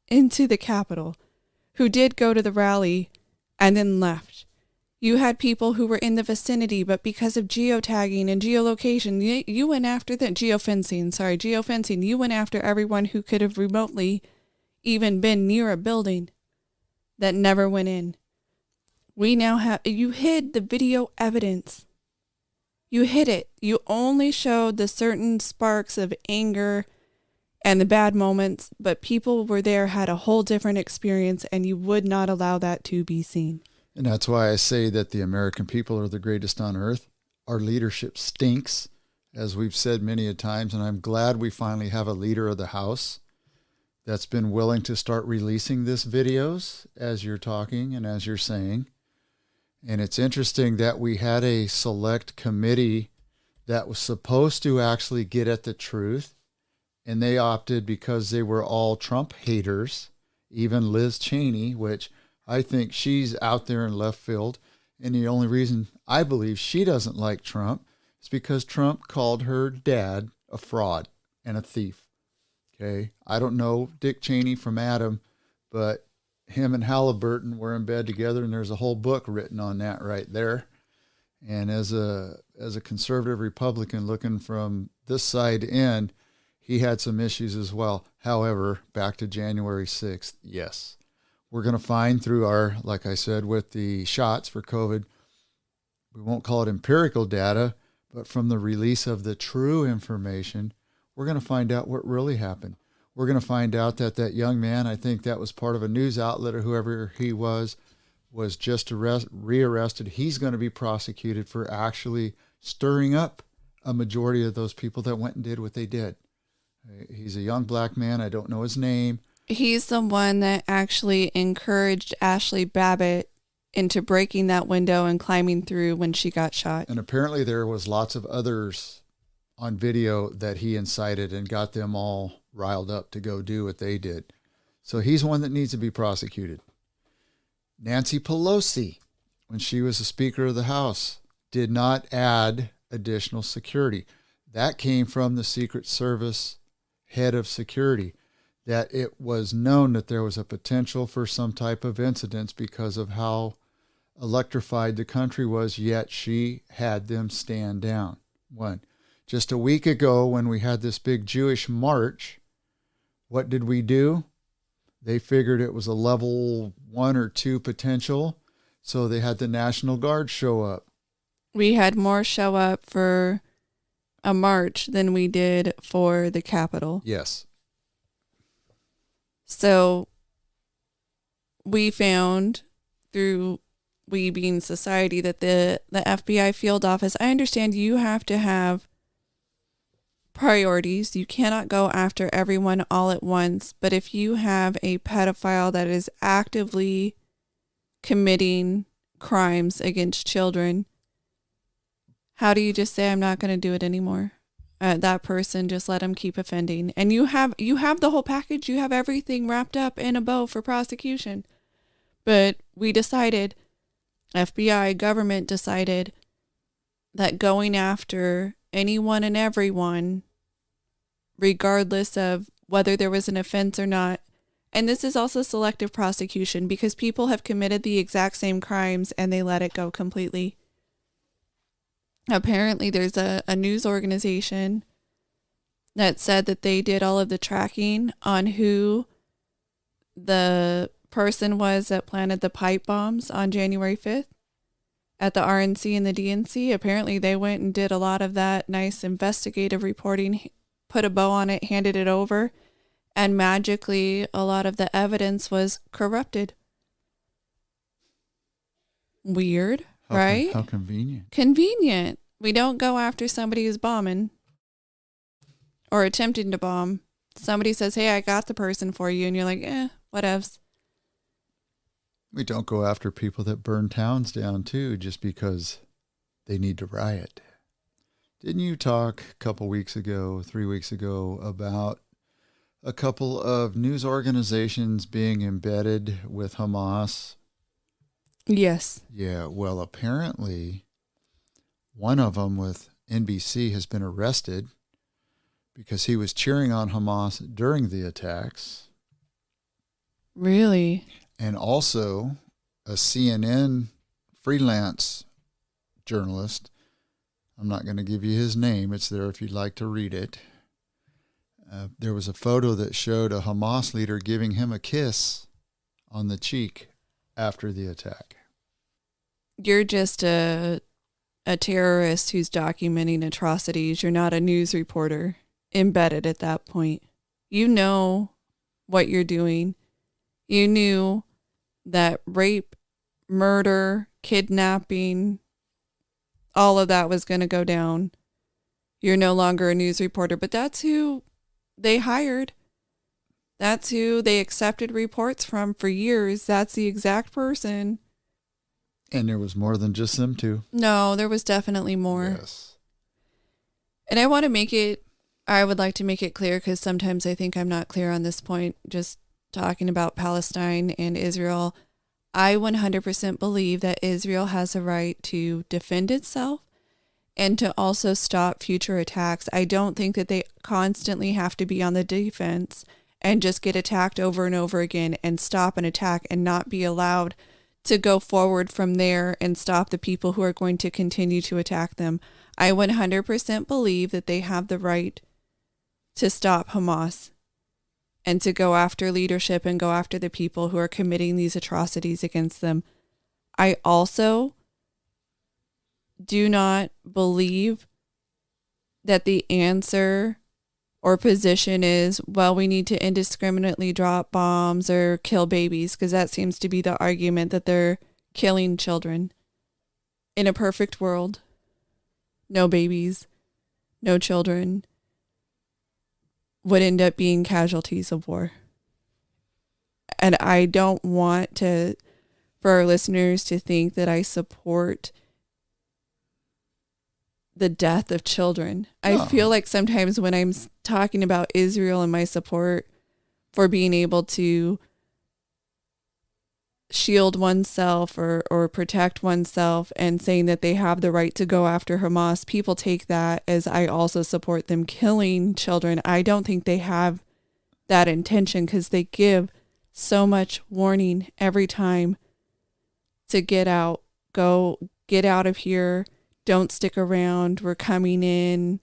into the Capitol, who did go to the rally and then left. You had people who were in the vicinity, but because of geotagging and geolocation, you went after the geofencing. You went after everyone who could have remotely even been near a building that never went in. We now have, you hid the video evidence. You hid it. You only showed the certain sparks of anger and the bad moments, but people were there, had a whole different experience, and you would not allow that to be seen. And that's why I say that the American people are the greatest on earth. Our leadership stinks, as we've said many a times, and I'm glad we finally have a leader of the House that's been willing to start releasing this videos as you're talking and as you're saying. And it's interesting that we had a select committee that was supposed to actually get at the truth, and they opted because they were all Trump haters, even Liz Cheney, which I think she's out there in left field. And the only reason I believe she doesn't like Trump is because Trump called her dad a fraud and a thief. Okay. I don't know Dick Cheney from Adam, but him and Halliburton were in bed together, and there's a whole book written on that right there. And as a conservative Republican looking from this side in, he had some issues as well. However, back to January 6th, yes. We're going to find through our, like I said, with the shots for COVID, we won't call it empirical data, but from the release of the true information, we're going to find out what really happened. We're going to find out that that young man, I think that was part of a news outlet or whoever he was just rearrested. He's going to be prosecuted for actually stirring up a majority of those people that went and did what they did. He's a young black man. I don't know his name. He's the one that actually encouraged Ashley Babbitt into breaking that window and climbing through when she got shot. And apparently there was lots of others on video that he incited and got them all riled up to go do what they did. So he's one that needs to be prosecuted. Nancy Pelosi, when she was the Speaker of the House, did not add additional security. That came from the Secret Service head of security, that it was known that there was a potential for some type of incidents because of how electrified the country was, yet she had them stand down. One. Just a week ago when we had this big Jewish march, what did we do? They figured it was a level 1 or 2 potential, so they had the National Guard show up. We had more show up for a march than we did for the Capitol. Yes. So we found through we being society that the FBI field office, I understand you have to have priorities. You cannot go after everyone all at once. But if you have a pedophile that is actively committing crimes against children, how do you just say, I'm not going to do it anymore? That person, just let him keep offending. And you have the whole package. You have everything wrapped up in a bow for prosecution. But we decided, FBI government decided, that going after anyone and everyone, regardless of whether there was an offense or not, and this is also selective prosecution because people have committed the exact same crimes and they let it go completely. Apparently there's a news organization that said that they did all of the tracking on who the person was that planted the pipe bombs on January 5th at the RNC and the DNC. Apparently they went and did a lot of that nice investigative reporting, put a bow on it, handed it over, and magically a lot of the evidence was corrupted. Weird, right? How convenient. Convenient. We don't go after somebody who's bombing or attempting to bomb. Somebody says, hey, I got the person for you. And you're like, whatevs. We don't go after people that burn towns down too, just because they need to riot. Didn't you talk a couple weeks ago, 3 weeks ago, about a couple of news organizations being embedded with Hamas? Yes. Yeah, well, apparently one of them with NBC has been arrested because he was cheering on Hamas during the attacks. Really? And also a CNN freelance journalist. I'm not going to give you his name. It's there if you'd like to read it. There was a photo that showed a Hamas leader giving him a kiss on the cheek after the attack. You're just a terrorist who's documenting atrocities. You're not a news reporter embedded at that point. You know what you're doing. You knew that rape, murder, kidnapping, all of that was going to go down. You're no longer a news reporter, but that's who they hired. That's who they accepted reports from for years. That's the exact person. And there was more than just them two. No, there was definitely more. Yes. And I would like to make it clear, because sometimes I think I'm not clear on this point, just talking about Palestine and Israel. I 100% believe that Israel has a right to defend itself and to also stop future attacks. I don't think that they constantly have to be on the defense and just get attacked over and over again and stop an attack and not be allowed to go forward from there and stop the people who are going to continue to attack them. I 100% believe that they have the right to stop Hamas and to go after leadership and go after the people who are committing these atrocities against them. I also do not believe that the answer or position is, well, we need to indiscriminately drop bombs or kill babies, because that seems to be the argument, that they're killing children. In a perfect world, no babies, no children would end up being casualties of war. And I don't want for our listeners to think that I support the death of children. I feel like sometimes when I'm talking about Israel and my support for being able to shield oneself or protect oneself and saying that they have the right to go after Hamas, people take that as I also support them killing children. I don't think they have that intention, because they give so much warning every time to get out, go get out of here. Don't stick around. We're coming in.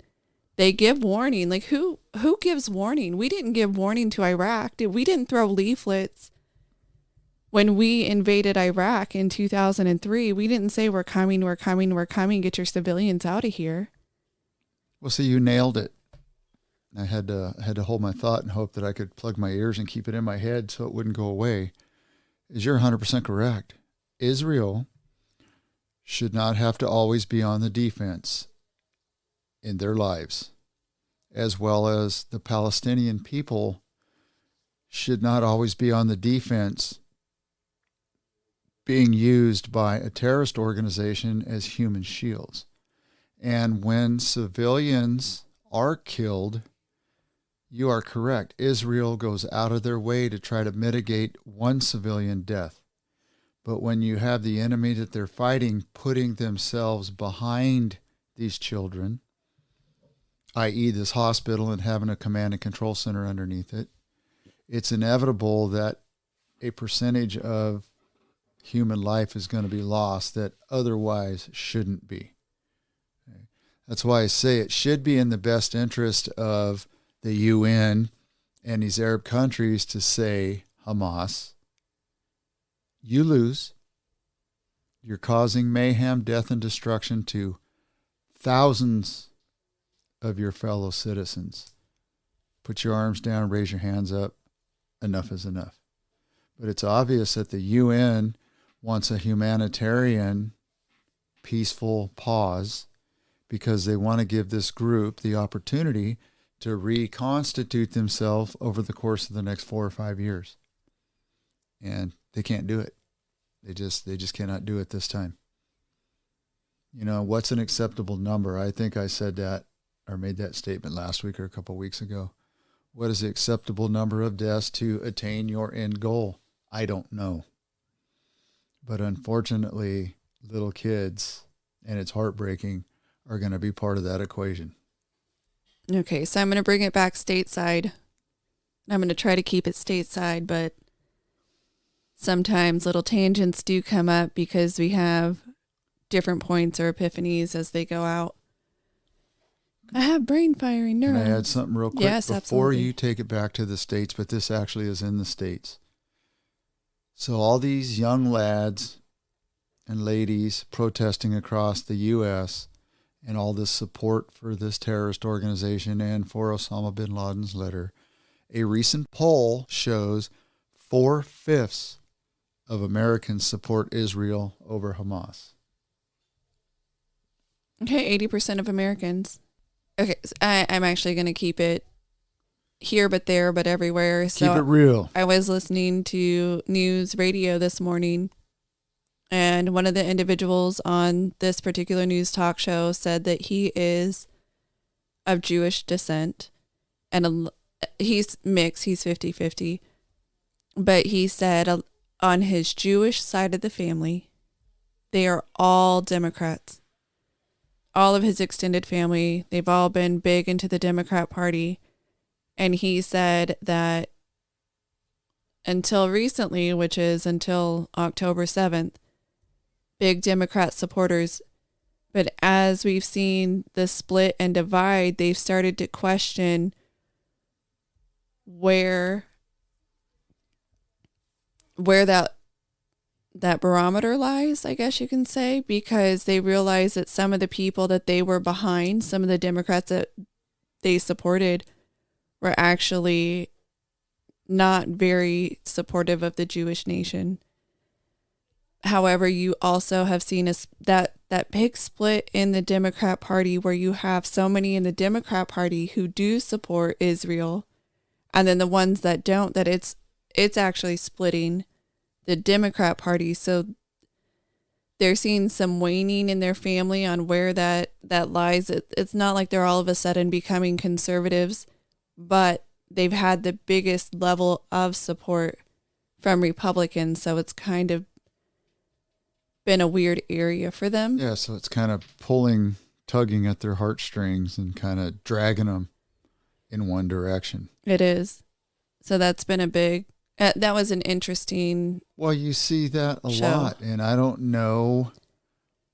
They give warning. Like, who who gives warning? We didn't give warning to Iraq. We didn't throw leaflets when we invaded Iraq in 2003. We didn't say we're coming, get your civilians out of here. Well, see, you nailed it. I had to hold my thought and hope that I could plug my ears and keep it in my head so it wouldn't go away. You're 100% correct. Israel should not have to always be on the defense in their lives, as well as the Palestinian people should not always be on the defense being used by a terrorist organization as human shields. And when civilians are killed, you are correct. Israel goes out of their way to try to mitigate one civilian death. But when you have the enemy that they're fighting putting themselves behind these children, i.e. this hospital, and having a command and control center underneath it, it's inevitable that a percentage of human life is going to be lost that otherwise shouldn't be. Okay. That's why I say it should be in the best interest of the UN and these Arab countries to say, Hamas, you lose. You're causing mayhem, death, and destruction to thousands of your fellow citizens. Put your arms down, raise your hands up. Enough is enough. But it's obvious that the UN wants a humanitarian, peaceful pause because they want to give this group the opportunity to reconstitute themselves over the course of the next 4 or 5 years. And they can't do it. They just cannot do it this time. You know, what's an acceptable number? I think I said that or made that statement last week or a couple of weeks ago. What is the acceptable number of deaths to attain your end goal? I don't know. But unfortunately, little kids, and it's heartbreaking, are going to be part of that equation. Okay, so I'm going to bring it back stateside. I'm going to try to keep it stateside, but sometimes little tangents do come up because we have different points or epiphanies as they go out. I have brain firing neurons. Can I add something real quick before absolutely. you take it back to the States, but this actually is in the States. So all these young lads and ladies protesting across the U.S. and all this support for this terrorist organization and for Osama bin Laden's letter, a recent poll shows 4/5 of Americans support Israel over Hamas. Okay, 80% of Americans. Okay, so I'm actually going to keep it here, but there, but everywhere. So keep it real. I was listening to news radio this morning, and one of the individuals on this particular news talk show said that he is of Jewish descent, and he's mixed, he's 50-50. But he said on his Jewish side of the family, they are all Democrats. All of his extended family, they've all been big into the Democrat Party. And he said that until recently, which is until October 7th, big Democrat supporters. But as we've seen the split and divide, they've started to question where that barometer lies, I guess you can say, because they realize that some of the people that they were behind, some of the Democrats that they supported, were actually not very supportive of the Jewish nation. However, you also have seen that big split in the Democrat Party where you have so many in the Democrat Party who do support Israel, and then the ones that don't, that it's actually splitting the Democrat Party. So they're seeing some waning in their family on where that lies. It's not like they're all of a sudden becoming conservatives, but they've had the biggest level of support from Republicans. So it's kind of been a weird area for them. Yeah, so it's kind of tugging at their heartstrings and kind of dragging them in one direction. It is. So that's been a big, that was an interesting Well, you see that a lot, and I don't know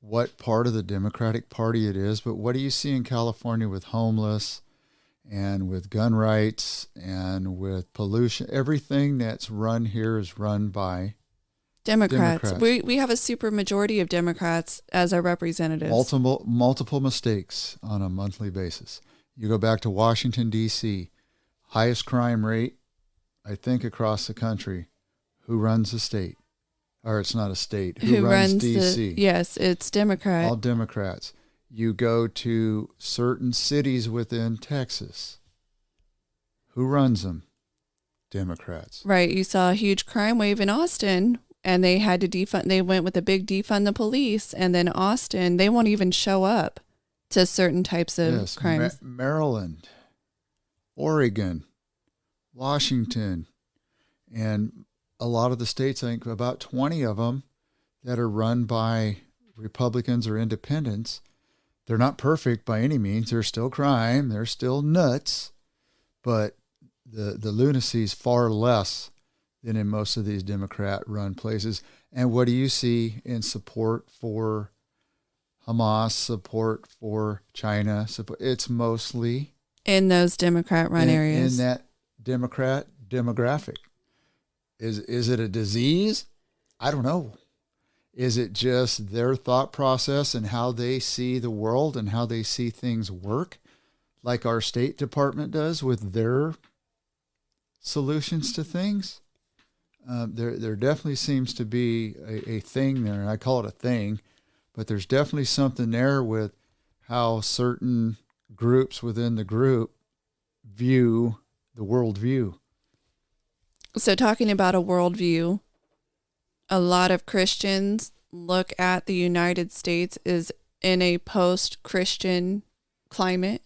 what part of the Democratic Party it is, but what do you see in California with homeless and with gun rights and with pollution. Everything that's run here is run by Democrats. Democrats. We have a super majority of Democrats as our representatives. Multiple mistakes on a monthly basis. You go back to Washington, D.C., highest crime rate, I think, across the country. Who runs the state? Or it's not a state. Who runs D.C.? Yes, it's Democrat. All Democrats. You go to certain cities within Texas. Who runs them? Democrats. Right. You saw a huge crime wave in Austin, and they had to defund. They went with a big defund the police, and then Austin, they won't even show up to certain types of crimes. Maryland, Oregon, Washington, and a lot of the states, I think about 20 of them, that are run by Republicans or independents. They're not perfect by any means. There's still crime. They're still nuts. But the lunacy is far less than in most of these Democrat-run places. And what do you see in support for Hamas, support for China? It's mostly in those Democrat-run areas. In that Democrat demographic. Is it a disease? I don't know. Is it just their thought process and how they see the world and how they see things work, like our State Department does with their solutions to things? There definitely seems to be a thing there, and I call it a thing, but there's definitely something there with how certain groups within the group view the worldview. So talking about a worldview, a lot of Christians look at the United States as in a post-Christian climate.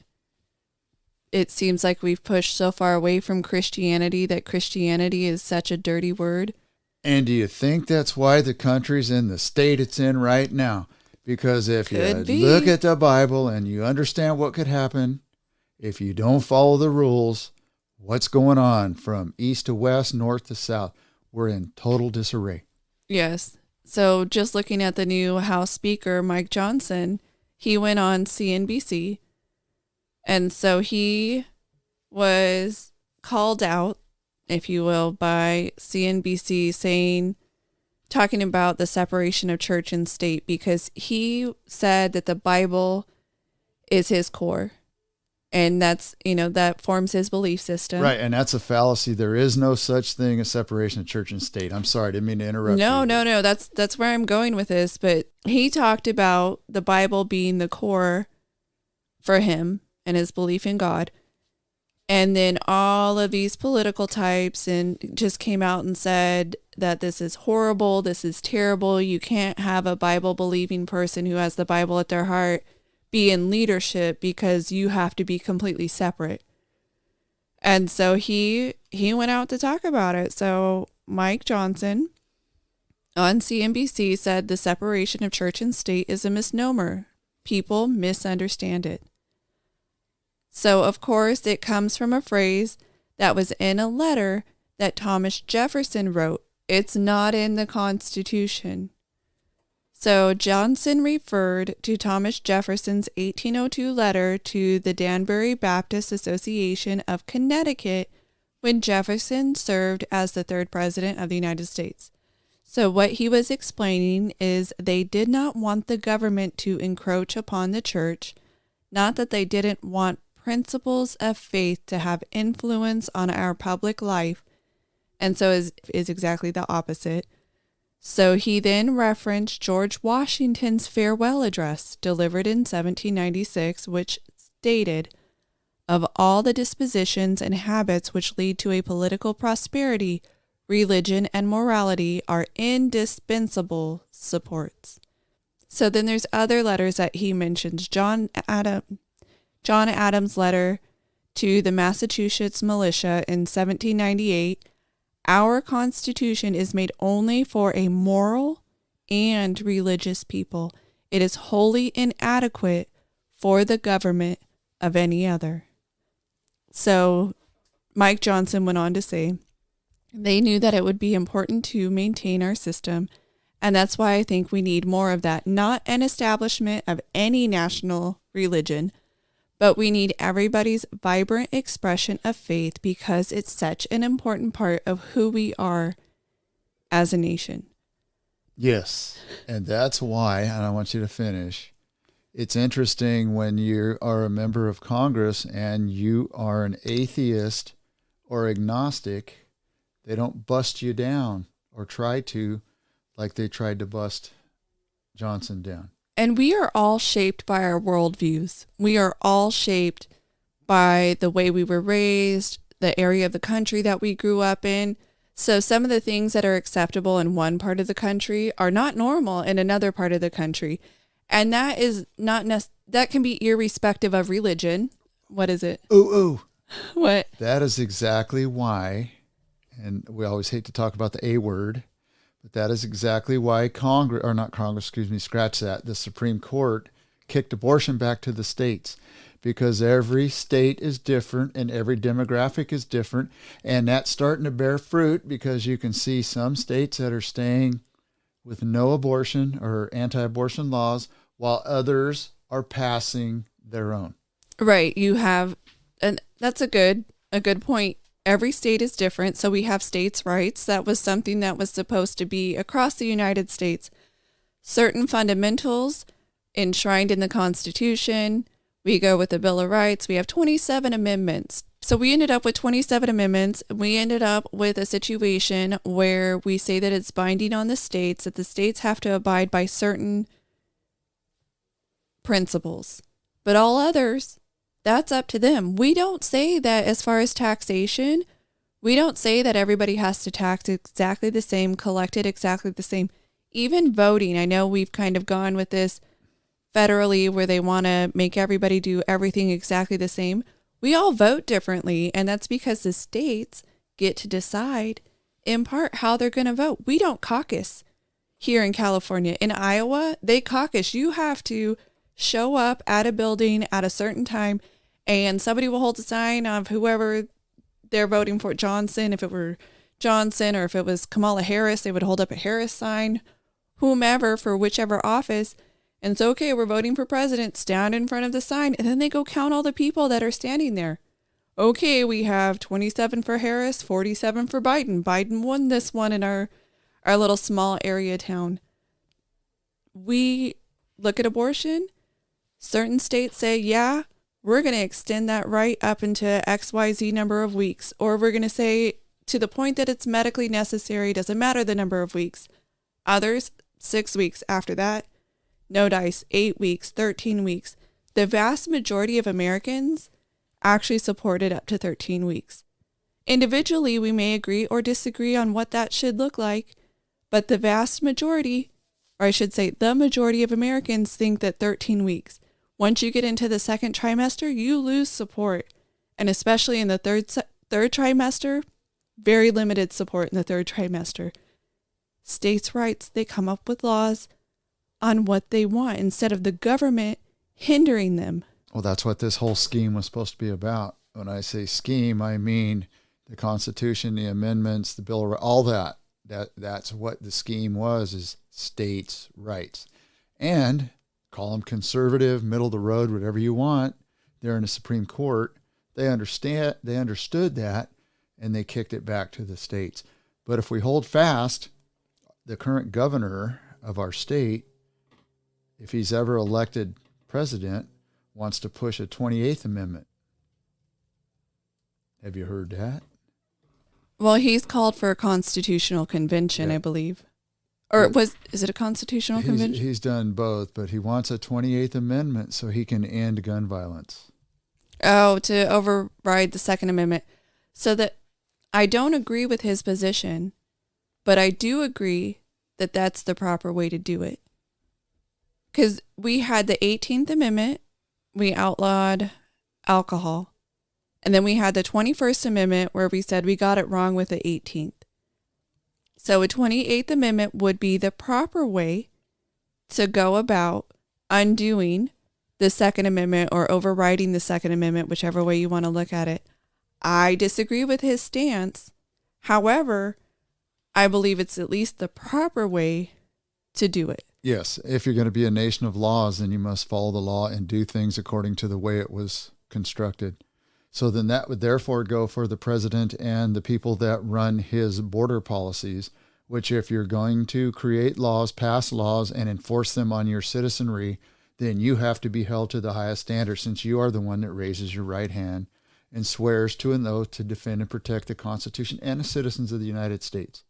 It seems like we've pushed so far away from Christianity that Christianity is such a dirty word. And do you think that's why the country's in the state it's in right now? Because if you look at the Bible and you understand what could happen if you don't follow the rules, what's going on from east to west, north to south, we're in total disarray. Yes. So just looking at the new House Speaker, Mike Johnson, he went on CNBC. And so he was called out, if you will, by CNBC talking about the separation of church and state, because he said that the Bible is his core. And that's, that forms his belief system. Right. And that's a fallacy. There is no such thing as separation of church and state. I'm sorry. I didn't mean to interrupt you. No. That's where I'm going with this. But he talked about the Bible being the core for him and his belief in God. And then all of these political types and just came out and said that this is horrible. This is terrible. You can't have a Bible believing person who has the Bible at their heart be in leadership because you have to be completely separate. And so he went out to talk about it. So Mike Johnson on CNBC said the separation of church and state is a misnomer. People misunderstand it. So of course it comes from a phrase that was in a letter that Thomas Jefferson wrote. It's not in the Constitution. So Johnson referred to Thomas Jefferson's 1802 letter to the Danbury Baptist Association of Connecticut when Jefferson served as the third president of the United States. So what he was explaining is they did not want the government to encroach upon the church, not that they didn't want principles of faith to have influence on our public life, and so is exactly the opposite. So he then referenced George Washington's farewell address delivered in 1796, which stated, "Of all the dispositions and habits which lead to a political prosperity, religion and morality are indispensable supports." So then there's other letters that he mentions. John Adams' letter to the Massachusetts militia in 1798, "Our Constitution is made only for a moral and religious people. It is wholly inadequate for the government of any other." So Mike Johnson went on to say, they knew that it would be important to maintain our system, and that's why I think we need more of that. Not an establishment of any national religion, but we need everybody's vibrant expression of faith because it's such an important part of who we are as a nation. Yes. And that's why, and I want you to finish, it's interesting when you are a member of Congress and you are an atheist or agnostic, they don't bust you down or try to, like they tried to bust Johnson down. And we are all shaped by our worldviews. We are all shaped by the way we were raised, the area of the country that we grew up in. So some of the things that are acceptable in one part of the country are not normal in another part of the country. And that is not that can be irrespective of religion. What is it? Ooh. What? That is exactly why, and we always hate to talk about the A word, but that is exactly why the Supreme Court kicked abortion back to the states, because every state is different and every demographic is different. And that's starting to bear fruit because you can see some states that are staying with no abortion or anti-abortion laws while others are passing their own. Right. You have, and that's a good point. Every state is different. So we have states' rights. That was something that was supposed to be across the United States. Certain fundamentals enshrined in the Constitution. We go with the Bill of Rights. We have 27 amendments. So we ended up with 27 amendments. We ended up with a situation where we say that it's binding on the states, that the states have to abide by certain principles. But all others, that's up to them. We don't say that as far as taxation, we don't say that everybody has to tax exactly the same, collect it exactly the same. Even voting, I know we've kind of gone with this federally where they want to make everybody do everything exactly the same. We all vote differently, and that's because the states get to decide in part how they're going to vote. We don't caucus here in California. In Iowa, they caucus. You have to show up at a building at a certain time, and somebody will hold a sign of whoever they're voting for. Johnson, if it were Johnson, or if it was Kamala Harris, they would hold up a Harris sign, whomever, for whichever office. And it's okay, we're voting for president, stand in front of the sign, and then they go count all the people that are standing there. Okay, we have 27 for Harris, 47 for Biden. Biden won this one in our little small area town. We look at abortion. Certain states say, yeah, we're going to extend that right up into XYZ number of weeks. Or we're going to say to the point that it's medically necessary, doesn't matter the number of weeks. Others, 6 weeks after that. No dice, 8 weeks, 13 weeks. The vast majority of Americans actually support it up to 13 weeks. Individually, we may agree or disagree on what that should look like, but the vast majority, or I should say the majority of Americans think that 13 weeks. Once you get into the second trimester, you lose support. And especially in the third trimester, very limited support in the third trimester. States' rights, they come up with laws on what they want instead of the government hindering them. Well, that's what this whole scheme was supposed to be about. When I say scheme, I mean the Constitution, the amendments, the Bill of Rights, all that. That's what the scheme was, is states' rights. And call them conservative, middle of the road, whatever you want. They're in the Supreme Court. They understood that, and they kicked it back to the states. But if we hold fast, the current governor of our state, if he's ever elected president, wants to push a 28th Amendment. Have you heard that? Well, he's called for a constitutional convention, yeah. I believe. Or is it a constitutional convention? He's done both, but he wants a 28th Amendment so he can end gun violence. Oh, to override the Second Amendment. So that I don't agree with his position, but I do agree that that's the proper way to do it. Because we had the 18th Amendment, we outlawed alcohol. And then we had the 21st Amendment where we said we got it wrong with the 18th. So a 28th Amendment would be the proper way to go about undoing the Second Amendment or overriding the Second Amendment, whichever way you want to look at it. I disagree with his stance. However, I believe it's at least the proper way to do it. Yes. If you're going to be a nation of laws, then you must follow the law and do things according to the way it was constructed. So then that would therefore go for the president and the people that run his border policies, which if you're going to create laws, pass laws, and enforce them on your citizenry, then you have to be held to the highest standard, since you are the one that raises your right hand and swears to an oath to defend and protect the Constitution and the citizens of the United States.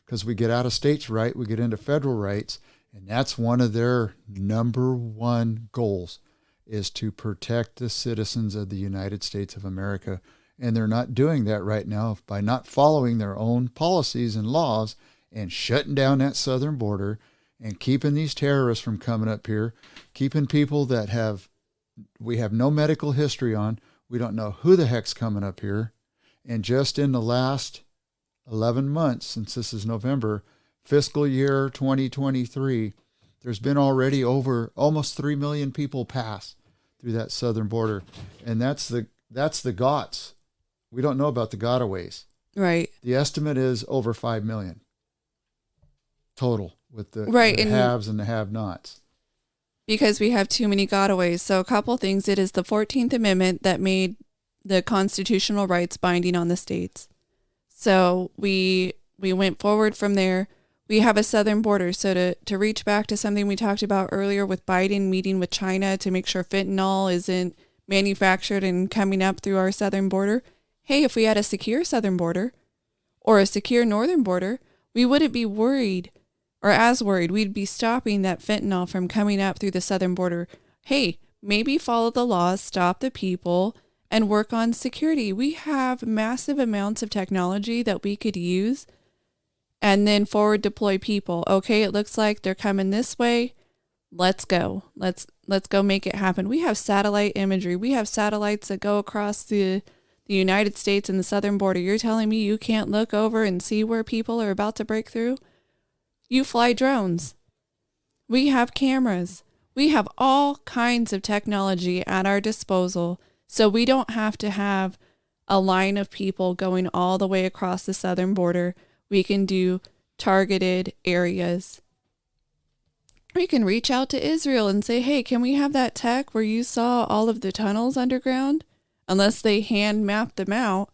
Because we get out of states' right, we get into federal rights, and that's one of their number one goals, is to protect the citizens of the United States of America. And they're not doing that right now by not following their own policies and laws and shutting down that southern border and keeping these terrorists from coming up here, keeping people that we have no medical history on. We don't know who the heck's coming up here. And just in the last 11 months, since this is November, fiscal year 2023, there's been already over almost 3 million people pass through that southern border. And that's the GOTS. We don't know about the gotaways. Right. The estimate is over 5 million total, with the haves and the have-nots. Because we have too many gotaways. So a couple things. It is the 14th Amendment that made the constitutional rights binding on the states. So we went forward from there. We have a southern border. So to reach back to something we talked about earlier with Biden meeting with China to make sure fentanyl isn't manufactured and coming up through our southern border. Hey, if we had a secure southern border or a secure northern border, we wouldn't be worried, or as worried. We'd be stopping that fentanyl from coming up through the southern border. Hey, maybe follow the laws, stop the people, and work on security. We have massive amounts of technology that we could use and then forward deploy people. Okay, it looks like they're coming this way. Let's go. Let's go make it happen. We have satellite imagery. We have satellites that go across the United States and the southern border. You're telling me you can't look over and see where people are about to break through? You fly drones. We have cameras. We have all kinds of technology at our disposal, so we don't have to have a line of people going all the way across the southern border. We can do targeted areas. We can reach out to Israel and say, hey, can we have that tech where you saw all of the tunnels underground? Unless they hand map them out,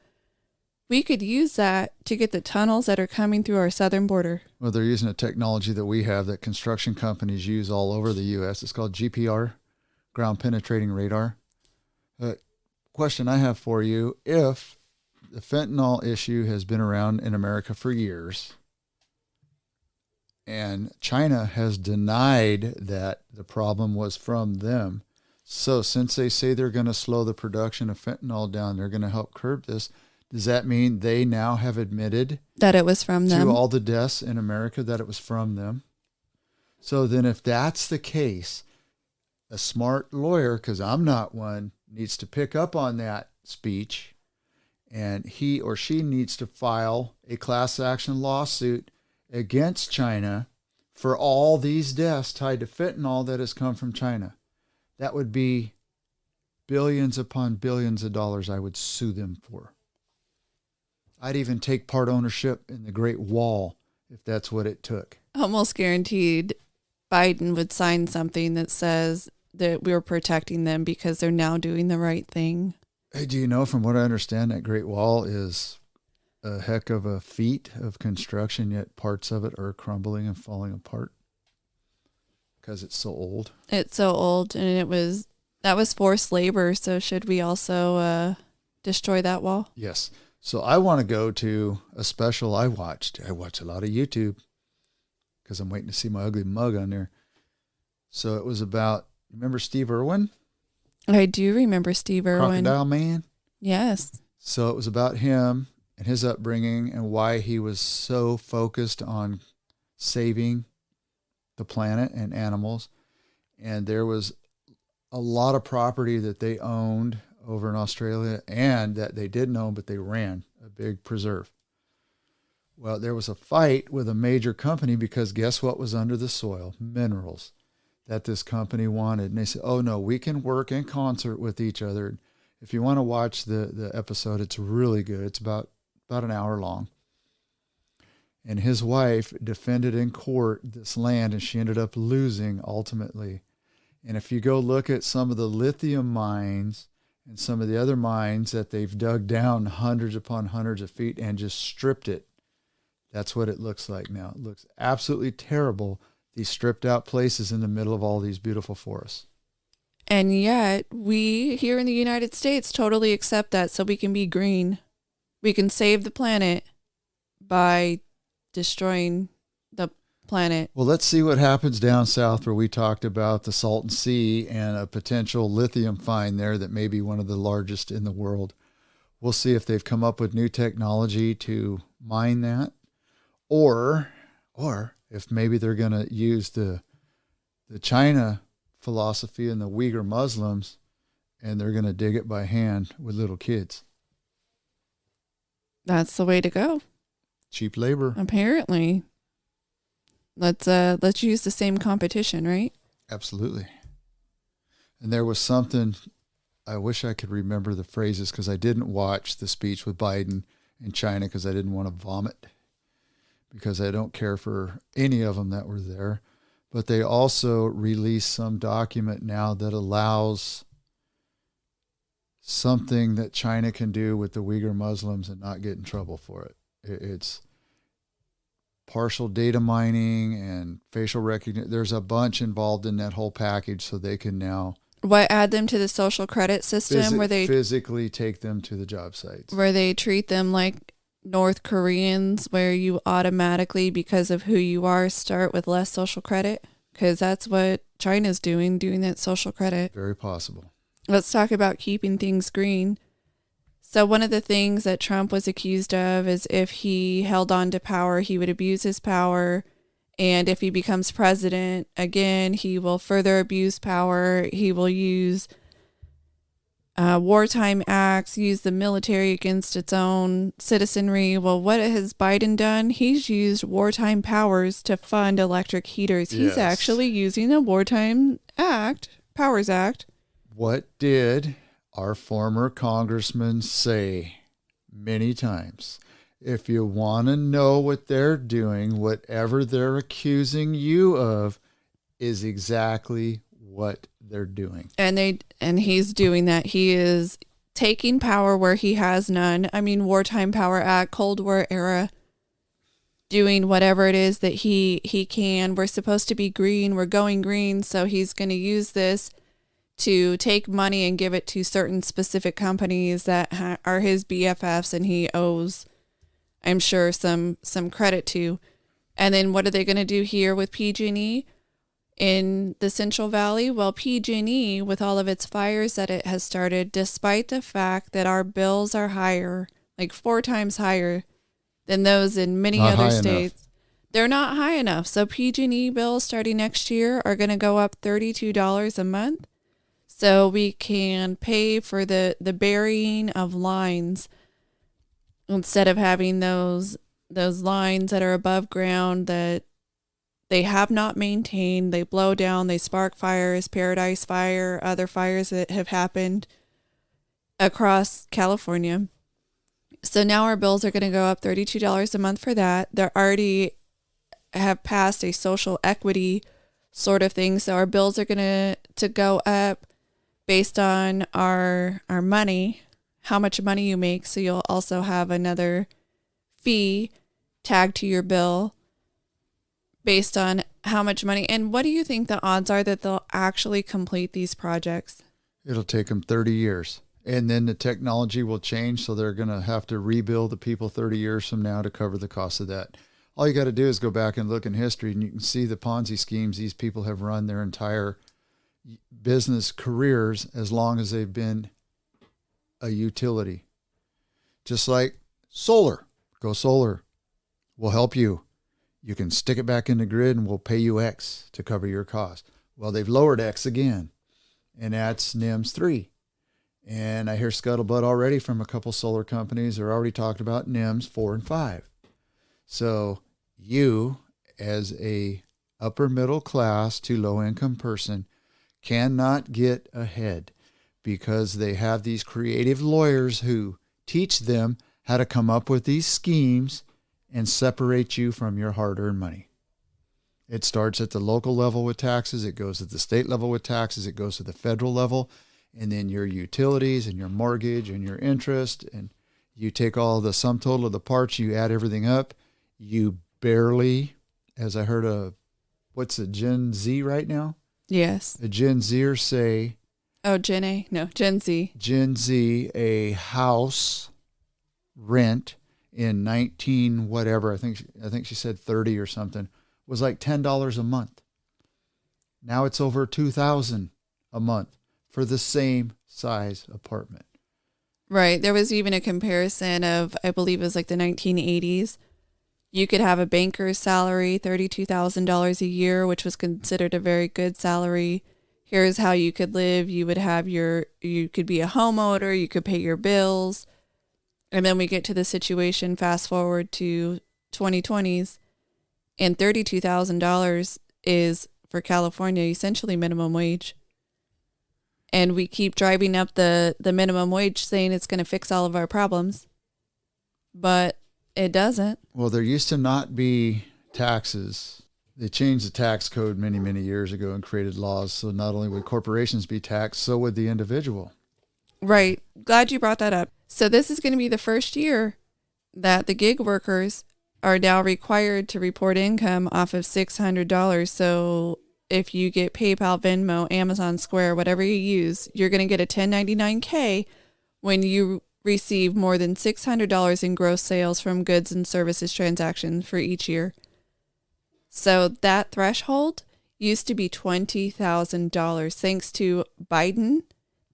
we could use that to get the tunnels that are coming through our southern border. Well, they're using a technology that we have that construction companies use all over the U.S. It's called GPR, ground penetrating radar. Question I have for you: if the fentanyl issue has been around in America for years, and China has denied that the problem was from them, so since they say they're going to slow the production of fentanyl down, they're going to help curb this, does that mean they now have admitted that it was from them? To all the deaths in America, that it was from them? So then if that's the case, a smart lawyer, because I'm not one, needs to pick up on that speech, and he or she needs to file a class action lawsuit against China for all these deaths tied to fentanyl that has come from China. That would be billions upon billions of dollars I would sue them for. I'd even take part ownership in the Great Wall if that's what it took. Almost guaranteed Biden would sign something that says that we're protecting them because they're now doing the right thing. Hey, do you know, from what I understand, that Great Wall is a heck of a feat of construction, yet parts of it are crumbling and falling apart because it's so old. It's so old, and that was forced labor. So should we also destroy that wall? Yes. So I want to go to a special I watched. I watch a lot of YouTube because I'm waiting to see my ugly mug on there. So it was about, remember Steve Irwin? I do remember Steve Irwin. Crocodile Man? Yes. So it was about him and his upbringing and why he was so focused on saving the planet and animals. And there was a lot of property that they owned over in Australia and that they didn't own, but they ran a big preserve. Well, there was a fight with a major company because guess what was under the soil? Minerals that this company wanted. And they said, oh no, we can work in concert with each other. If you want to watch the episode, it's really good. It's about an hour long. And his wife defended in court this land, and she ended up losing ultimately. And if you go look at some of the lithium mines and some of the other mines that they've dug down hundreds upon hundreds of feet and just stripped it, that's what it looks like now. It looks absolutely terrible, these stripped out places in the middle of all these beautiful forests. And yet, we here in the United States totally accept that so we can be green. We can save the planet by destroying the planet. Well, let's see what happens down south where we talked about the Salton Sea and a potential lithium find there that may be one of the largest in the world. We'll see if they've come up with new technology to mine that, or if maybe they're going to use the China philosophy and the Uyghur Muslims, and they're going to dig it by hand with little kids. That's the way to go. Cheap labor. Apparently. Let's use the same competition, right? Absolutely. And there was something, I wish I could remember the phrases because I didn't watch the speech with Biden in China because I didn't want to vomit, because I don't care for any of them that were there. But they also released some document now that allows something that China can do with the Uyghur Muslims and not get in trouble for it. It's partial data mining and facial recognition. There's a bunch involved in that whole package, so they can now add them to the social credit system where they physically take them to the job sites, where they treat them like North Koreans, where you automatically, because of who you are, start with less social credit, because that's what China's doing that social credit. Very possible. Let's talk about keeping things green. So one of the things that Trump was accused of is if he held on to power, he would abuse his power. And if he becomes president, again, he will further abuse power. He will use wartime acts, use the military against its own citizenry. Well, what has Biden done? He's used wartime powers to fund electric heaters. He's actually using a wartime powers act. What did our former congressman say many times? If you want to know what they're doing, whatever they're accusing you of is exactly what they're doing. And he's doing that. He is taking power where he has none. I mean, wartime power act, Cold War era, doing whatever it is that he can. We're supposed to be green. We're going green. So he's going to use this to take money and give it to certain specific companies that are his BFFs, and he owes, I'm sure, some credit to. And then what are they going to do here with PG&E in the Central Valley? Well, PG&E, with all of its fires that it has started, despite the fact that our bills are higher, like 4 times higher than those in many other states, they're not high enough. So PG&E bills starting next year are going to go up $32 a month. So we can pay for the burying of lines instead of having those lines that are above ground that they have not maintained. They blow down, they spark fires, Paradise Fire, other fires that have happened across California. So now our bills are going to go up $32 a month for that. They already have passed a social equity sort of thing. So our bills are going to go up based on our money, how much money you make. So you'll also have another fee tagged to your bill based on how much money. And what do you think the odds are that they'll actually complete these projects? It'll take them 30 years. And then the technology will change, so they're going to have to rebuild the people 30 years from now to cover the cost of that. All you got to do is go back and look in history, and you can see the Ponzi schemes these people have run their entire business careers as long as they've been a utility. Just like solar. Go solar. We'll help you. You can stick it back in the grid and we'll pay you X to cover your cost. Well, they've lowered X again, and that's NIMS 3. And I hear scuttlebutt already from a couple solar companies. They're already talking about NIMS 4 and 5. So you, as a upper middle class to low income person, cannot get ahead because they have these creative lawyers who teach them how to come up with these schemes and separate you from your hard-earned money. It starts at the local level with taxes. It goes at the state level with taxes. It goes to the federal level. And then your utilities and your mortgage and your interest. And you take all the sum total of the parts, you add everything up. You barely, as I heard what's a Gen Z right now? Yes. A Gen Zer say. Oh, Gen A? No, Gen Z. Gen Z, a house rent in 19 whatever, I think she said 30 or something, was like $10 a month. Now it's over $2,000 a month for the same size apartment. Right. There was even a comparison of, I believe it was like the 1980s. You could have a banker's salary, $32,000 a year, which was considered a very good salary. Here's how you could live. You could be a homeowner, you could pay your bills. And then we get to the situation, fast forward to 2020s, and $32,000 is, for California, essentially minimum wage. And we keep driving up the minimum wage saying it's going to fix all of our problems. But it doesn't. Well, there used to not be taxes. They changed the tax code many, many years ago and created laws. So not only would corporations be taxed, so would the individual. Right. Glad you brought that up. So this is going to be the first year that the gig workers are now required to report income off of $600. So if you get PayPal, Venmo, Amazon Square, whatever you use, you're going to get a 1099K when you receive more than $600 in gross sales from goods and services transactions for each year. So that threshold used to be $20,000. Thanks to Biden,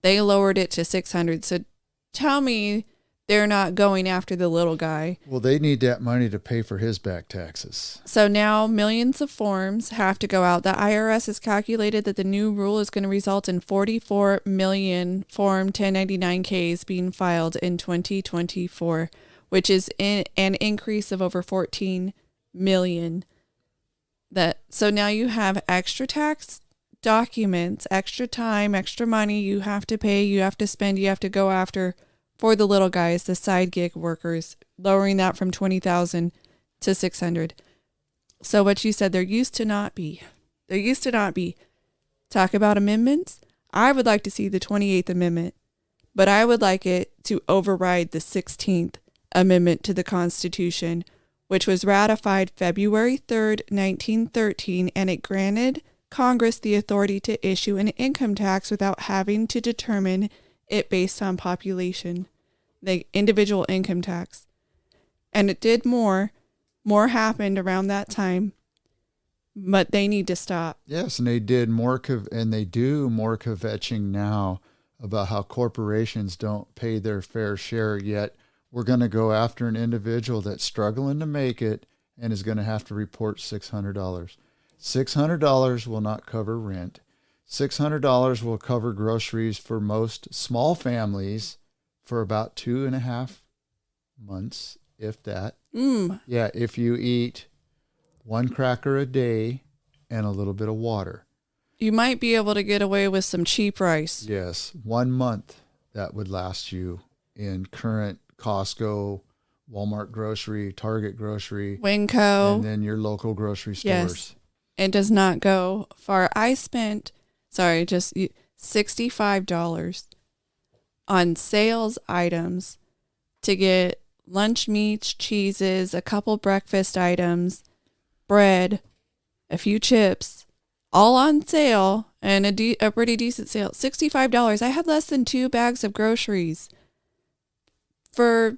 they lowered it to $600. So tell me they're not going after the little guy. Well, they need that money to pay for his back taxes. So now millions of forms have to go out. The IRS has calculated that the new rule is going to result in 44 million Form 1099-Ks being filed in 2024, which is an increase of over 14 million. So now you have extra tax documents, extra time, extra money you have to pay, you have to spend, you have to go after for the little guys, the side gig workers, lowering that from 20,000 to 600. So what you said, there used to not be. Talk about amendments. I would like to see the 28th Amendment, but I would like it to override the 16th Amendment to the Constitution, which was ratified February 3rd, 1913, and it granted Congress the authority to issue an income tax without having to determine it based on population, the individual income tax. And it did more happened around that time, but they need to stop. Yes, and they did more, and they do more kvetching now about how corporations don't pay their fair share, yet we're going to go after an individual that's struggling to make it and is going to have to report $600. $600 will not cover rent. $600 will cover groceries for most small families for about 2.5 months, if that. Yeah, if you eat one cracker a day and a little bit of water. You might be able to get away with some cheap rice. Yes, 1 month that would last you in current Costco, Walmart grocery, Target grocery, Winco, and then your local grocery stores. Yes, it does not go far. I spent, just $65 on sales items to get lunch meats, cheeses, a couple breakfast items, bread, a few chips, all on sale, and a pretty decent sale. $65. I had less than 2 bags of groceries for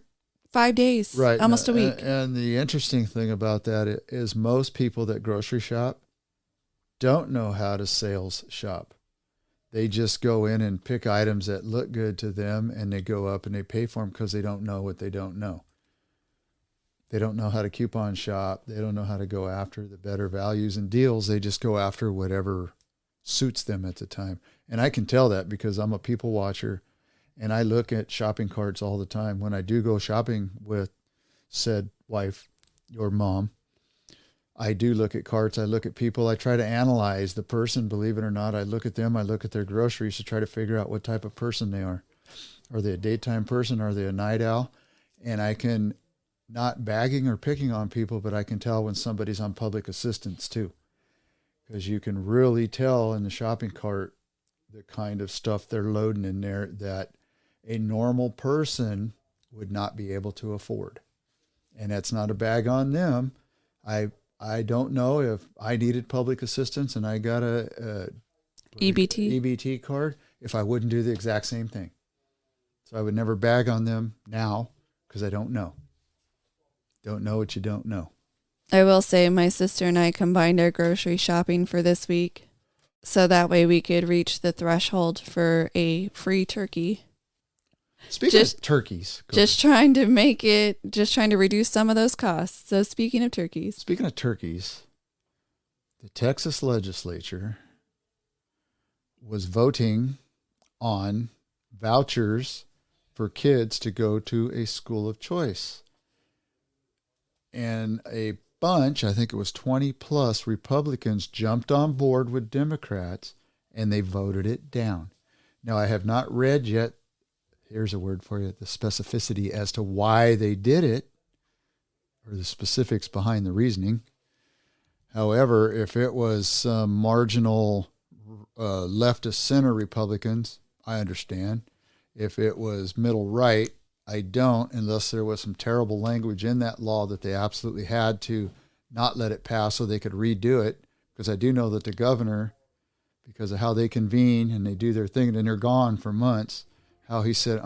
5 days, right, almost a week. And the interesting thing about that is most people that grocery shop don't know how to sales shop. They just go in and pick items that look good to them, and they go up and they pay for them because they don't know what they don't know. They don't know how to coupon shop. They don't know how to go after the better values and deals. They just go after whatever suits them at the time. And I can tell that because I'm a people watcher, and I look at shopping carts all the time. When I do go shopping with said wife, your mom, I do look at carts. I look at people. I try to analyze the person, believe it or not. I look at them. I look at their groceries to try to figure out what type of person they are. Are they a daytime person? Are they a night owl? And I can not bagging or picking on people, but I can tell when somebody's on public assistance too. Because you can really tell in the shopping cart the kind of stuff they're loading in there that a normal person would not be able to afford. And that's not a bag on them. I don't know if I needed public assistance and I got a EBT card, if I wouldn't do the exact same thing. So I would never bag on them now because I don't know. Don't know what you don't know. I will say my sister and I combined our grocery shopping for this week, so that way we could reach the threshold for a free turkey. Speaking of turkeys. Just trying to reduce some of those costs. So speaking of turkeys, the Texas legislature was voting on vouchers for kids to go to a school of choice. And a bunch, I think it was 20 plus Republicans jumped on board with Democrats and they voted it down. Now, I have not read yet, here's a word for you, the specificity as to why they did it or the specifics behind the reasoning. However, if it was some marginal leftist center Republicans, I understand. If it was middle right, I don't, unless there was some terrible language in that law that they absolutely had to not let it pass so they could redo it. Because I do know that the governor, because of how they convene and they do their thing and they're gone for months, how he said,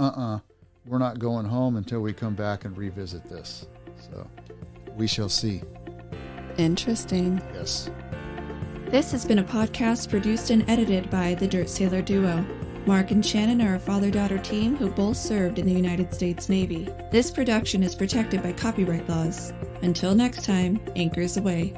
we're not going home until we come back and revisit this. So we shall see. Interesting. Yes. This has been a podcast produced and edited by the Dirt Sailor Duo. Mark and Shannon are a father-daughter team who both served in the United States Navy. This production is protected by copyright laws. Until next time, anchors away.